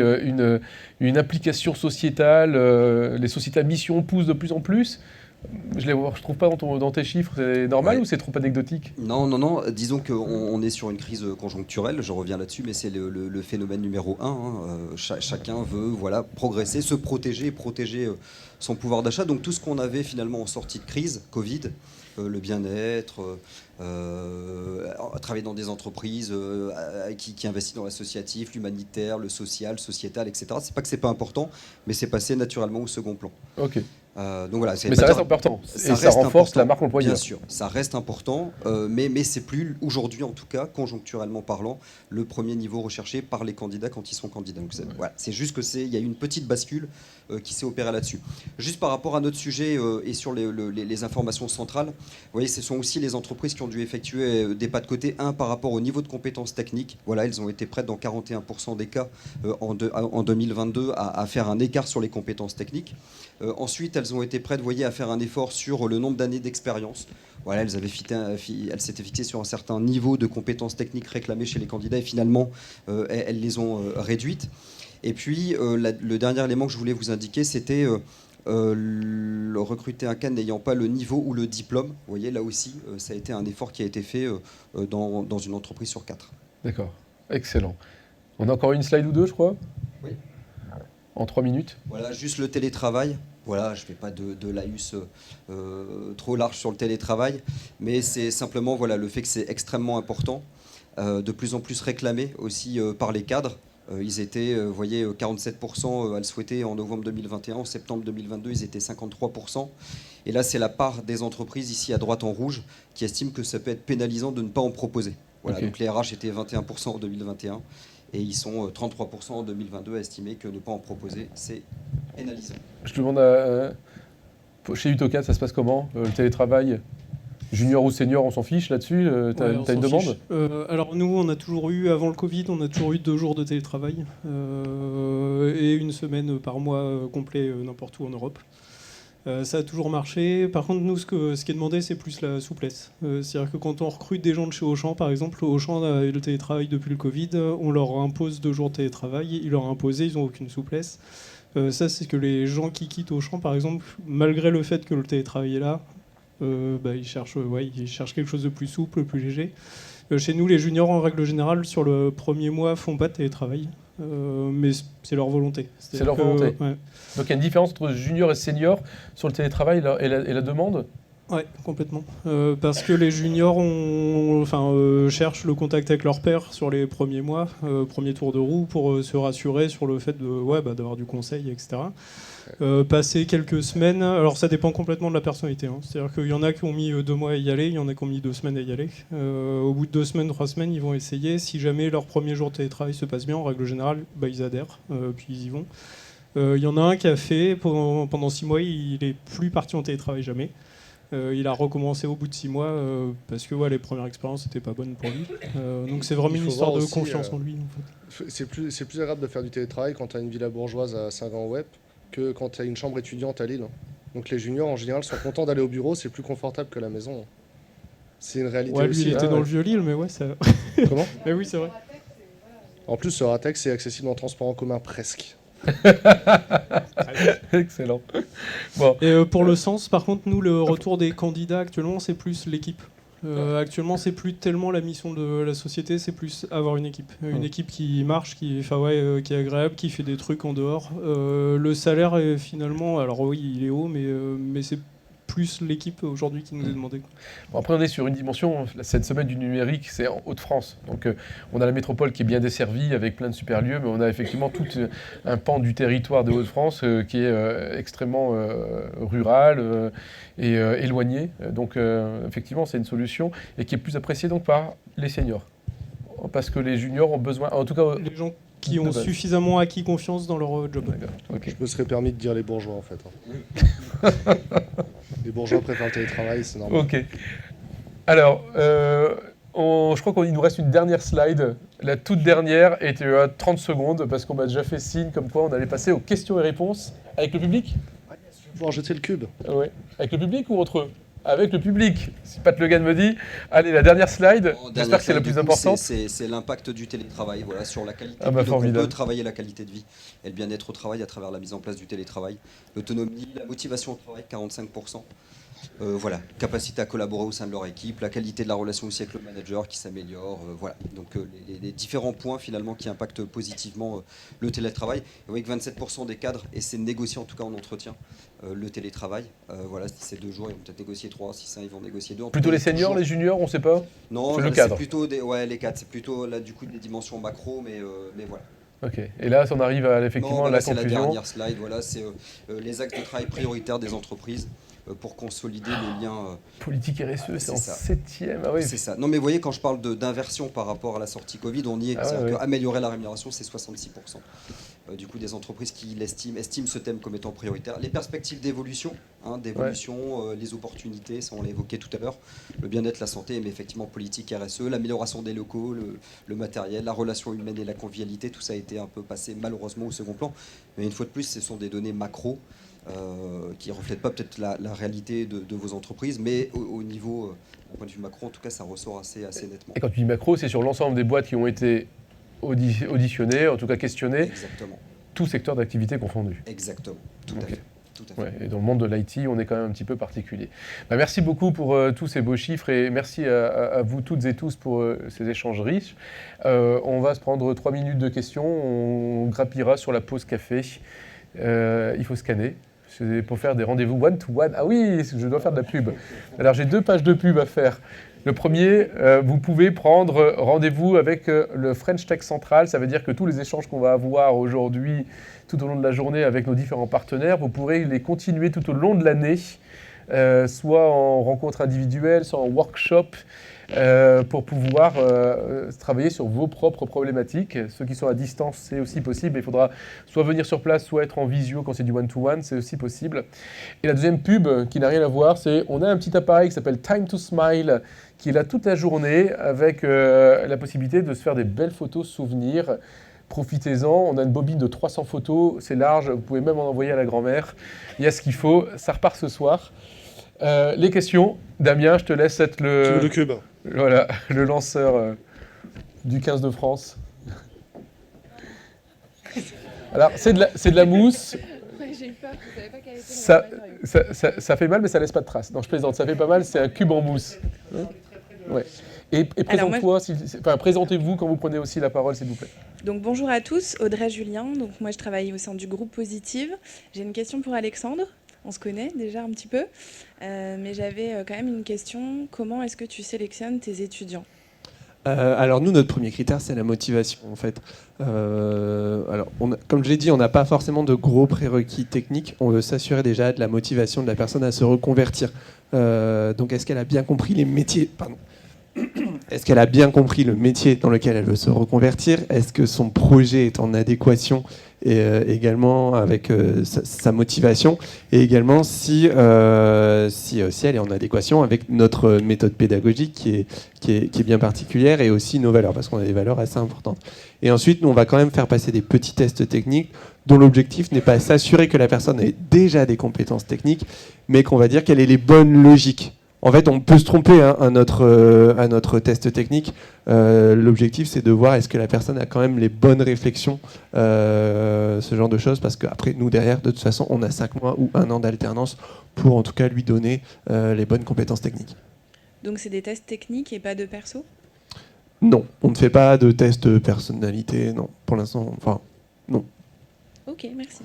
une application sociétale. Les sociétés à mission poussent de plus en plus. Je ne trouve pas dans tes chiffres, c'est normal ou c'est trop anecdotique? Non. Disons qu'on est sur une crise conjoncturelle, je reviens là-dessus, mais c'est le phénomène numéro 1. Chacun veut progresser, se protéger et protéger son pouvoir d'achat. Donc tout ce qu'on avait finalement en sortie de crise, Covid, le bien-être, travailler dans des entreprises qui investissent dans l'associatif, l'humanitaire, le social, le sociétal, etc. C'est pas que c'est pas important, mais c'est passé naturellement au second plan. Ok. Donc voilà, mais ça reste important, et ça renforce la marque employeur. Bien sûr, ça reste important, mais c'est plus, aujourd'hui en tout cas, conjoncturellement parlant, le premier niveau recherché par les candidats quand ils sont candidats. Donc c'est juste qu'il y a eu une petite bascule qui s'est opérée là-dessus. Juste par rapport à notre sujet et sur les informations centrales, vous voyez, ce sont aussi les entreprises qui ont dû effectuer des pas de côté. Par rapport au niveau de compétences techniques, elles ont été prêtes dans 41% des cas en 2022 à faire un écart sur les compétences techniques. Ensuite, elles ont été prêtes, à faire un effort sur le nombre d'années d'expérience. Elles s'étaient fixées sur un certain niveau de compétences techniques réclamées chez les candidats et finalement, elles les ont réduites. Et puis, le dernier élément que je voulais vous indiquer, c'était recruter un CAN n'ayant pas le niveau ou le diplôme. Vous voyez, là aussi, ça a été un effort qui a été fait dans une entreprise sur 4. D'accord, excellent. On a encore une slide ou deux, je crois? Oui. En 3 minutes. Voilà, juste le télétravail. Je ne fais pas de laïus trop large sur le télétravail, mais c'est simplement le fait que c'est extrêmement important, de plus en plus réclamé aussi par les cadres. Ils étaient, 47% à le souhaiter en novembre 2021, en septembre 2022, ils étaient 53%. Et là, c'est la part des entreprises, ici à droite en rouge, qui estiment que ça peut être pénalisant de ne pas en proposer. Okay. Donc les RH étaient 21% en 2021. Et ils sont 33% en 2022 à estimer que ne pas en proposer, c'est pénalisant. Je te demande, chez Utocad, ça se passe comment, le télétravail? Junior ou senior, on s'en fiche là-dessus. T'as Ouais, on une s'en demande fiche. Alors nous, on a toujours eu, avant le Covid, on a toujours eu 2 jours de télétravail et une semaine par mois complet n'importe où en Europe. Ça a toujours marché. Par contre, nous, ce qui est demandé, c'est plus la souplesse. C'est-à-dire que quand on recrute des gens de chez Auchan, par exemple, Auchan a le télétravail depuis le Covid, on leur impose 2 jours de télétravail, ils leur imposent, ils n'ont aucune souplesse. Ça, c'est que les gens qui quittent Auchan, par exemple, malgré le fait que le télétravail est là, ils cherchent quelque chose de plus souple, plus léger. Chez nous, les juniors, en règle générale, sur le premier mois, font pas de télétravail. Mais c'est leur volonté. C'est leur volonté. Ouais. Donc il y a une différence entre junior et senior sur le télétravail et la demande. Ouais, complètement. Parce que les juniors cherchent le contact avec leur père sur les premiers mois, premier tour de roue, pour se rassurer sur le fait d'avoir du conseil, etc. Passer quelques semaines, alors ça dépend complètement de la personnalité. C'est-à-dire qu'il y en a qui ont mis 2 mois à y aller, il y en a qui ont mis 2 semaines à y aller. Au bout de 2 semaines, 3 semaines, ils vont essayer. Si jamais leur premier jour de télétravail se passe bien, en règle générale, ils adhèrent, puis ils y vont. Il y en a un qui a fait, pendant 6 mois, il n'est plus parti en télétravail jamais. Il a recommencé au bout de 6 mois parce que les premières expériences n'étaient pas bonnes pour lui. Donc c'est vraiment une histoire de confiance en lui. En fait. C'est plus agréable de faire du télétravail quand tu as une villa bourgeoise à Saint-Gand-Web que quand tu as une chambre étudiante à Lille. Donc les juniors en général sont contents d'aller au bureau, c'est plus confortable que la maison. C'est une réalité Lui, aussi. il était dans le Vieux-Lille, mais ça... Comment? Mais oui, c'est vrai. En plus, ce Ratex, c'est accessible en transport en commun presque. Excellent. Bon. Et pour le sens, par contre, nous, le retour des candidats actuellement, c'est plus l'équipe. Actuellement, c'est plus tellement la mission de la société, c'est plus avoir une équipe. Une équipe qui marche, qui est agréable, qui fait des trucs en dehors. Le salaire est finalement, alors oui, il est haut, mais c'est plus l'équipe aujourd'hui qui nous est demandé. Bon, après, on est sur une dimension, cette semaine du numérique, c'est en Hauts-de-France. Donc, on a la métropole qui est bien desservie avec plein de super lieux, mais on a effectivement tout un pan du territoire des Hauts-de-France qui est extrêmement rural et éloigné. Donc, effectivement, c'est une solution et qui est plus appréciée donc, par les seniors. Parce que les juniors ont besoin, en tout cas... Les gens qui ont suffisamment acquis confiance dans leur job. Okay. Je me serais permis de dire les bourgeois, en fait. Les bourgeois préfèrent le télétravail, c'est normal. Ok. Alors, je crois qu'il nous reste une dernière slide. La toute dernière, et tu as 30 secondes, parce qu'on m'a déjà fait signe comme quoi on allait passer aux questions et réponses avec le public. Je vais pouvoir jeter le cube. Ouais. Avec le public ou entre eux? Avec le public. Si Pat Le Guen me dit, allez, la dernière slide, j'espère que c'est la plus importante. C'est l'impact du télétravail sur la qualité de vie. Donc on peut travailler la qualité de vie et le bien-être au travail à travers la mise en place du télétravail. L'autonomie, la motivation au travail, 45%. Capacité à collaborer au sein de leur équipe, la qualité de la relation aussi avec le manager qui s'améliore, Donc les différents points finalement qui impactent positivement le télétravail. Et vous voyez que 27% des cadres essaient de négocier, en tout cas en entretien, le télétravail. Si c'est 2 jours, ils vont peut-être négocier 3, si c'est 1, ils vont négocier 2. Plutôt les seniors, les juniors, on ne sait pas? Non, c'est plutôt les cadres, c'est plutôt là du coup des dimensions macro, mais voilà. Ok. Et là, on arrive à effectivement la conclusion. C'est la dernière slide. C'est les axes de travail prioritaires des entreprises pour consolider les liens. Politique RSE, c'est en 7e. Ah oui. C'est ça. Non, mais vous voyez, quand je parle d'inversion par rapport à la sortie Covid, on y est. C'est-à-dire qu'améliorer la rémunération, c'est 66%. Du coup, des entreprises qui estiment ce thème comme étant prioritaire. Les perspectives d'évolution, les opportunités, ça on l'a évoqué tout à l'heure, le bien-être, la santé, mais effectivement politique RSE, l'amélioration des locaux, le matériel, la relation humaine et la convivialité, tout ça a été un peu passé malheureusement au second plan. Mais une fois de plus, ce sont des données macro qui ne reflètent pas peut-être la réalité de vos entreprises, mais au niveau, d'un point de vue macro, en tout cas, ça ressort assez nettement. Et quand tu dis macro, c'est sur l'ensemble des boîtes qui ont été auditionnées, en tout cas questionnées. Exactement. Tout secteur d'activité confondu. Exactement, tout à fait. Ouais, et dans le monde de l'IT, on est quand même un petit peu particulier. Merci beaucoup pour tous ces beaux chiffres et merci à vous toutes et tous pour ces échanges riches. On va se prendre 3 minutes de questions, on grappillera sur la pause café. Il faut scanner. C'est pour faire des rendez-vous one-to-one. Ah oui, je dois faire de la pub. Alors j'ai 2 pages de pub à faire. Le premier, vous pouvez prendre rendez-vous avec le French Tech Central. Ça veut dire que tous les échanges qu'on va avoir aujourd'hui, tout au long de la journée avec nos différents partenaires, vous pourrez les continuer tout au long de l'année soit en rencontre individuelle, soit en workshop, pour pouvoir travailler sur vos propres problématiques. Ceux qui sont à distance, c'est aussi possible. Il faudra soit venir sur place, soit être en visio quand c'est du one-to-one, c'est aussi possible. Et la deuxième pub, qui n'a rien à voir, c'est on a un petit appareil qui s'appelle Time to Smile, qui est là toute la journée, avec la possibilité de se faire des belles photos souvenirs. Profitez-en, on a une bobine de 300 photos, c'est large, vous pouvez même en envoyer à la grand-mère. Il y a ce qu'il faut, ça repart ce soir. Les questions, Damien, je te laisse être Le cube. voilà, le lanceur du 15 de France. Alors, c'est de la mousse. J'ai eu peur, je savais pas quelle était Ça fait mal, mais ça laisse pas de traces. Non, je plaisante, ça fait pas mal, c'est un cube en mousse. Ouais. Et présentez-vous quand vous prenez aussi la parole, s'il vous plaît. Donc bonjour à tous, Audrey Julien. Donc moi je travaille au sein du groupe Positive. J'ai une question pour Alexandre. On se connaît déjà un petit peu, mais j'avais quand même une question. Comment est-ce que tu sélectionnes tes étudiants ? Alors nous, notre premier critère, c'est la motivation en fait. Alors, comme je l'ai dit, on n'a pas forcément de gros prérequis techniques. On veut s'assurer déjà de la motivation de la personne à se reconvertir. Donc est-ce qu'elle a bien compris les métiers ? Pardon. Est-ce qu'elle a bien compris le métier dans lequel elle veut se reconvertir ? Est-ce que son projet est en adéquation et également avec sa motivation ? Et également si elle est en adéquation avec notre méthode pédagogique qui est bien particulière et aussi nos valeurs, parce qu'on a des valeurs assez importantes. Et ensuite, nous, on va quand même faire passer des petits tests techniques dont l'objectif n'est pas s'assurer que la personne ait déjà des compétences techniques, mais qu'on va dire quelles sont les bonnes logiques. En fait, on peut se tromper à notre test technique. L'objectif, c'est de voir est-ce que la personne a quand même les bonnes réflexions, ce genre de choses, parce qu'après, nous, derrière, de toute façon, on a 5 mois ou 1 an d'alternance pour, en tout cas, lui donner les bonnes compétences techniques. Donc c'est des tests techniques et pas de perso ? Non, on ne fait pas de test de personnalité, non. Pour l'instant, enfin, non. Ok, merci.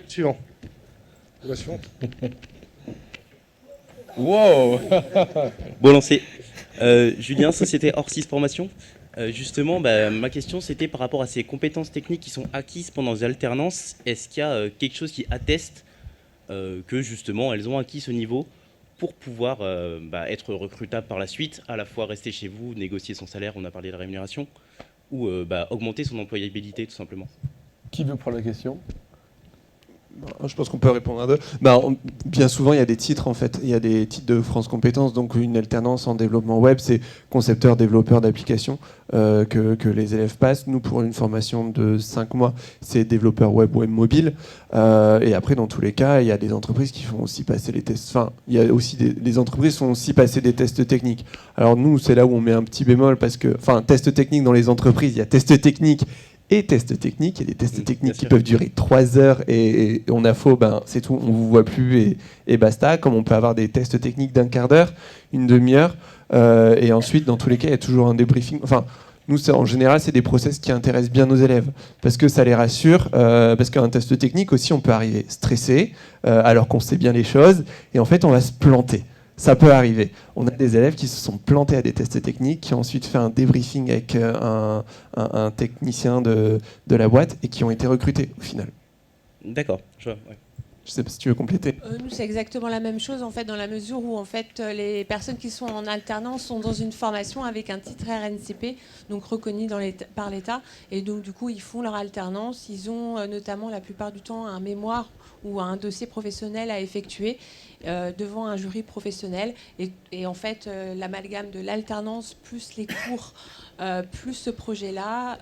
Suivant. La suivante. Wow. Bon lancé. Julien, Société Orsis Formation. Justement, ma question c'était par rapport à ces compétences techniques qui sont acquises pendant les alternances. Est-ce qu'il y a quelque chose qui atteste que justement elles ont acquis ce niveau pour pouvoir être recrutable par la suite, à la fois rester chez vous, négocier son salaire, on a parlé de la rémunération, ou augmenter son employabilité tout simplement. Qui veut prendre la question ? Je pense qu'on peut répondre à deux. Bien souvent, il y a des titres en fait. Il y a des titres de France Compétences. Donc une alternance en développement web, c'est concepteur, développeur d'applications que les élèves passent. Nous, pour une formation de 5 mois, c'est développeur web mobile. Et après, dans tous les cas, il y a des entreprises qui font aussi passer les tests. Enfin, il y a aussi les entreprises font aussi passer des tests techniques. Alors nous, c'est là où on met un petit bémol parce que, enfin, tests techniques dans les entreprises, il y a tests techniques et tests techniques. Il y a des tests techniques qui peuvent durer 3 heures et on a faux, c'est tout, on vous voit plus et basta. Comme on peut avoir des tests techniques d'un quart d'heure, une demi-heure, et ensuite, dans tous les cas, il y a toujours un débriefing. Enfin, nous, en général, c'est des process qui intéressent bien nos élèves parce que ça les rassure. Parce qu'un test technique aussi, on peut arriver stressé alors qu'on sait bien les choses et en fait, on va se planter. Ça peut arriver. On a des élèves qui se sont plantés à des tests techniques, qui ont ensuite fait un débriefing avec un technicien de la boîte et qui ont été recrutés au final. D'accord, je vois. Ouais. Je ne sais pas si tu veux compléter. Nous, c'est exactement la même chose en fait, dans la mesure où en fait, les personnes qui sont en alternance sont dans une formation avec un titre RNCP, donc reconnu par l'État. Et donc, du coup, ils font leur alternance. Ils ont notamment la plupart du temps un mémoire ou un dossier professionnel à effectuer devant un jury professionnel. Et en fait, l'amalgame de l'alternance plus les cours, plus ce projet-là,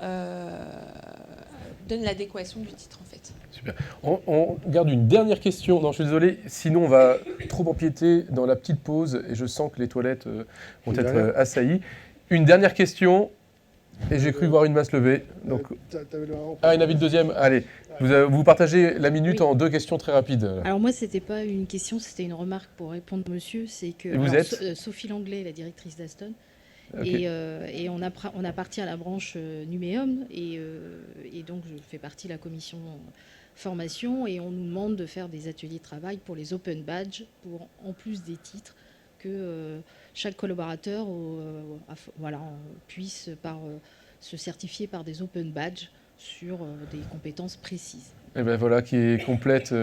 donne l'adéquation du titre en fait. Super. On garde une dernière question. Non, je suis désolé, sinon on va trop empiéter dans la petite pause et je sens que les toilettes vont être assaillies. Une dernière question, et j'ai cru voir une main se lever. Donc... Ah, il y en avait une deuxième. Allez, vous partagez la minute en 2 questions très rapides. Alors moi, c'était pas une question, c'était une remarque pour répondre monsieur. C'est que et vous êtes Sophie Langlais, la directrice d'Aston. Okay. Et on appartient à la branche Numéum et donc je fais partie de la commission formation et on nous demande de faire des ateliers de travail pour les open badges pour en plus des titres que chaque collaborateur puisse se certifier par des open badges sur des compétences précises. Et ben voilà, qui complète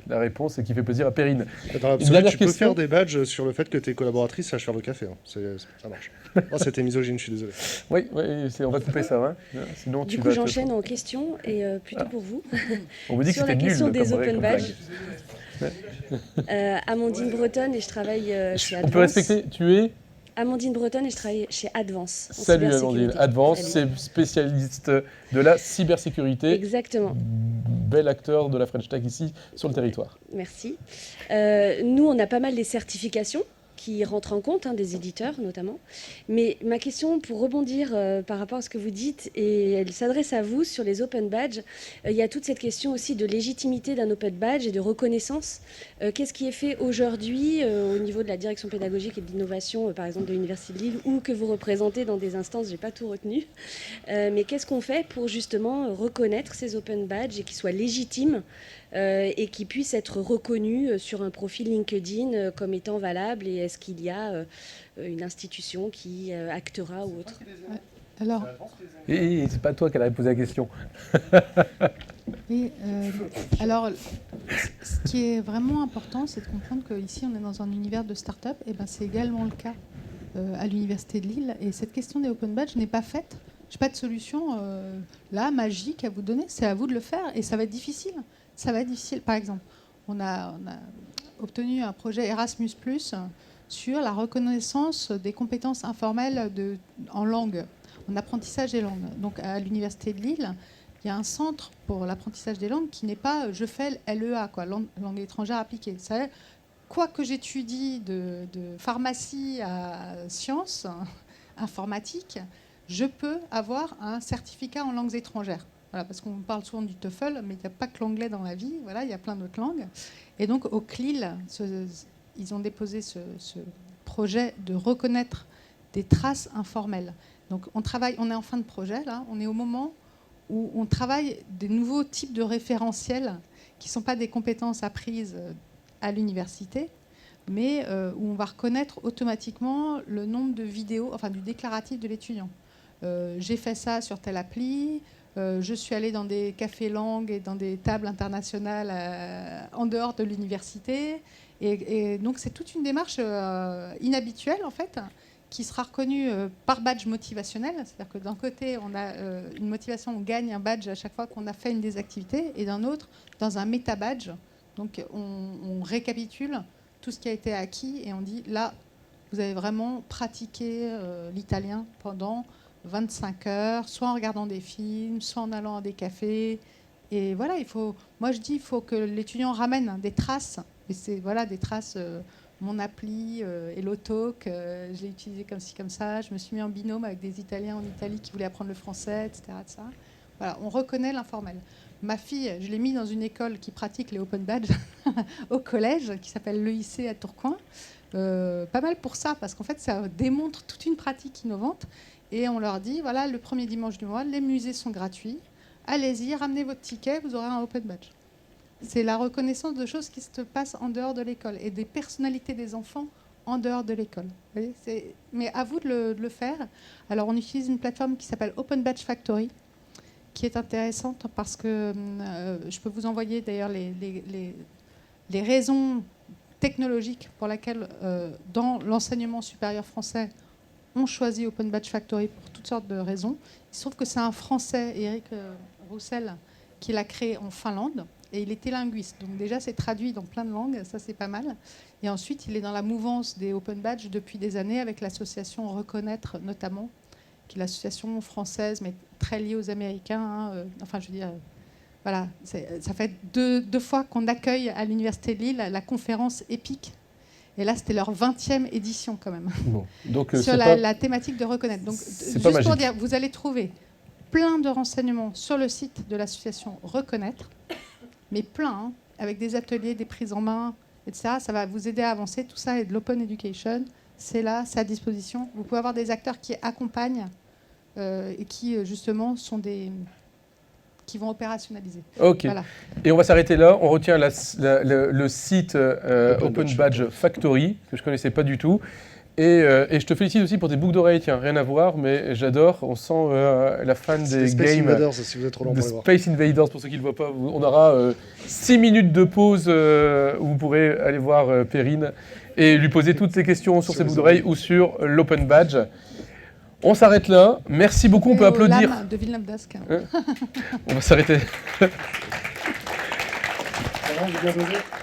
la réponse et qui fait plaisir à Perrine. Dans l'absolu, tu peux faire des badges sur le fait que tes collaboratrices sachent faire le café. Hein. Ça marche. Oh, c'était misogyne, je suis désolé. Oui, on va couper ça. Hein. Sinon, du coup, j'enchaîne en question, et plutôt pour vous. On me dit que sur la question des open badges. Ouais. Amandine Bretonne, et je travaille chez Advance. On peut respecter, tu es Amandine Bretonne, et je travaille chez Advance. Salut Amandine. Advance, c'est spécialiste de la cybersécurité. Exactement. Bel acteur de la French Tech ici sur le territoire. Merci. Nous, on a pas mal des certifications qui rentrent en compte, des éditeurs notamment. Mais ma question, pour rebondir par rapport à ce que vous dites, et elle s'adresse à vous sur les open badges, il y a toute cette question aussi de légitimité d'un open badge et de reconnaissance. Qu'est-ce qui est fait aujourd'hui au niveau de la direction pédagogique et de l'innovation, par exemple de l'Université de Lille, ou que vous représentez dans des instances, je n'ai pas tout retenu. Mais qu'est-ce qu'on fait pour justement reconnaître ces open badges et qu'ils soient légitimes et qui puisse être reconnu sur un profil LinkedIn comme étant valable, et est-ce qu'il y a une institution qui actera ou autre? Alors, et c'est pas toi qui allais poser la question. Oui, alors, ce qui est vraiment important, c'est de comprendre qu'ici, on est dans un univers de start-up, et ben, c'est également le cas à l'Université de Lille, et cette question des open badges n'est pas faite. Je n'ai pas de solution là, magique à vous donner, c'est à vous de le faire, et ça va être difficile. Ça va être difficile. Par exemple, on a obtenu un projet Erasmus+, sur la reconnaissance des compétences informelles en langue, en apprentissage des langues. Donc, à l'Université de Lille, il y a un centre pour l'apprentissage des langues qui n'est pas je fais LEA, langue étrangère appliquée. Ça, quoi que j'étudie de pharmacie à sciences informatiques, je peux avoir un certificat en langues étrangères. Voilà, parce qu'on parle souvent du TOEFL, mais il n'y a pas que l'anglais dans la vie. Voilà, il y a plein d'autres langues. Et donc, au CLIL, ils ont déposé ce projet de reconnaître des traces informelles. Donc, on est en fin de projet, là. On est au moment où on travaille des nouveaux types de référentiels qui ne sont pas des compétences apprises à l'université, mais où on va reconnaître automatiquement le nombre de vidéos, enfin du déclaratif de l'étudiant. J'ai fait ça sur telle appli. Je suis allée dans des cafés langues et dans des tables internationales en dehors de l'université. Et donc, c'est toute une démarche inhabituelle, en fait, qui sera reconnue par badge motivationnel. C'est-à-dire que d'un côté, on a une motivation, on gagne un badge à chaque fois qu'on a fait une des activités, et d'un autre, dans un méta-badge. Donc, on récapitule tout ce qui a été acquis et on dit, là, vous avez vraiment pratiqué l'italien pendant 25 heures, soit en regardant des films, soit en allant à des cafés. Et voilà, moi je dis, il faut que l'étudiant ramène des traces. Et c'est des traces, mon appli, HelloTalk, je l'ai utilisé comme ci, comme ça. Je me suis mis en binôme avec des Italiens en Italie qui voulaient apprendre le français, etc. etc. Voilà, on reconnaît l'informel. Ma fille, je l'ai mise dans une école qui pratique les open badges au collège, qui s'appelle l'EIC à Tourcoing. Pas mal pour ça, parce qu'en fait, ça démontre toute une pratique innovante. Et on leur dit, voilà, le premier dimanche du mois, les musées sont gratuits. Allez-y, ramenez votre ticket, vous aurez un open badge. C'est la reconnaissance de choses qui se passent en dehors de l'école et des personnalités des enfants en dehors de l'école. Vous voyez, mais à vous de le faire. Alors, on utilise une plateforme qui s'appelle Open Badge Factory, qui est intéressante parce que je peux vous envoyer d'ailleurs les raisons technologiques pour lesquelles, dans l'enseignement supérieur français, on choisit Open Badge Factory pour toutes sortes de raisons. Il se trouve que c'est un Français, Eric Roussel, qui l'a créé en Finlande, et il était linguiste. Donc déjà, c'est traduit dans plein de langues, ça c'est pas mal. Et ensuite, il est dans la mouvance des Open Badge depuis des années avec l'association Reconnaître, notamment, qui est l'association française, mais très liée aux Américains. Enfin, je veux dire, voilà, ça fait deux fois qu'on accueille à l'Université de Lille la conférence EPIC. Et là, c'était leur 20e édition quand même, bon. Donc, sur la thématique de reconnaître. Donc, juste pour dire, vous allez trouver plein de renseignements sur le site de l'association Reconnaître, mais plein, avec des ateliers, des prises en main, etc. Ça va vous aider à avancer. Tout ça est de l'open education. C'est là, c'est à disposition. Vous pouvez avoir des acteurs qui accompagnent et qui, justement, qui vont opérationnaliser. Ok. Voilà. Et on va s'arrêter là. On retient le site Open Badge Factory, que je ne connaissais pas du tout. Et je te félicite aussi pour tes boucles d'oreilles, tiens, rien à voir, mais j'adore, on sent la fan C'est des Space games Invaders, si vous êtes trop long de pour les voir. Space Invaders, pour ceux qui ne le voient pas. On aura 6 minutes de pause où vous pourrez aller voir Perrine et lui poser toutes ces questions sur ses boucles d'oreilles ou sur l'Open Badge. On s'arrête là. Merci beaucoup, on peut applaudir. L'âme de Villeneuve d'Ascq. On va s'arrêter. Ça va, j'ai bien dosé ?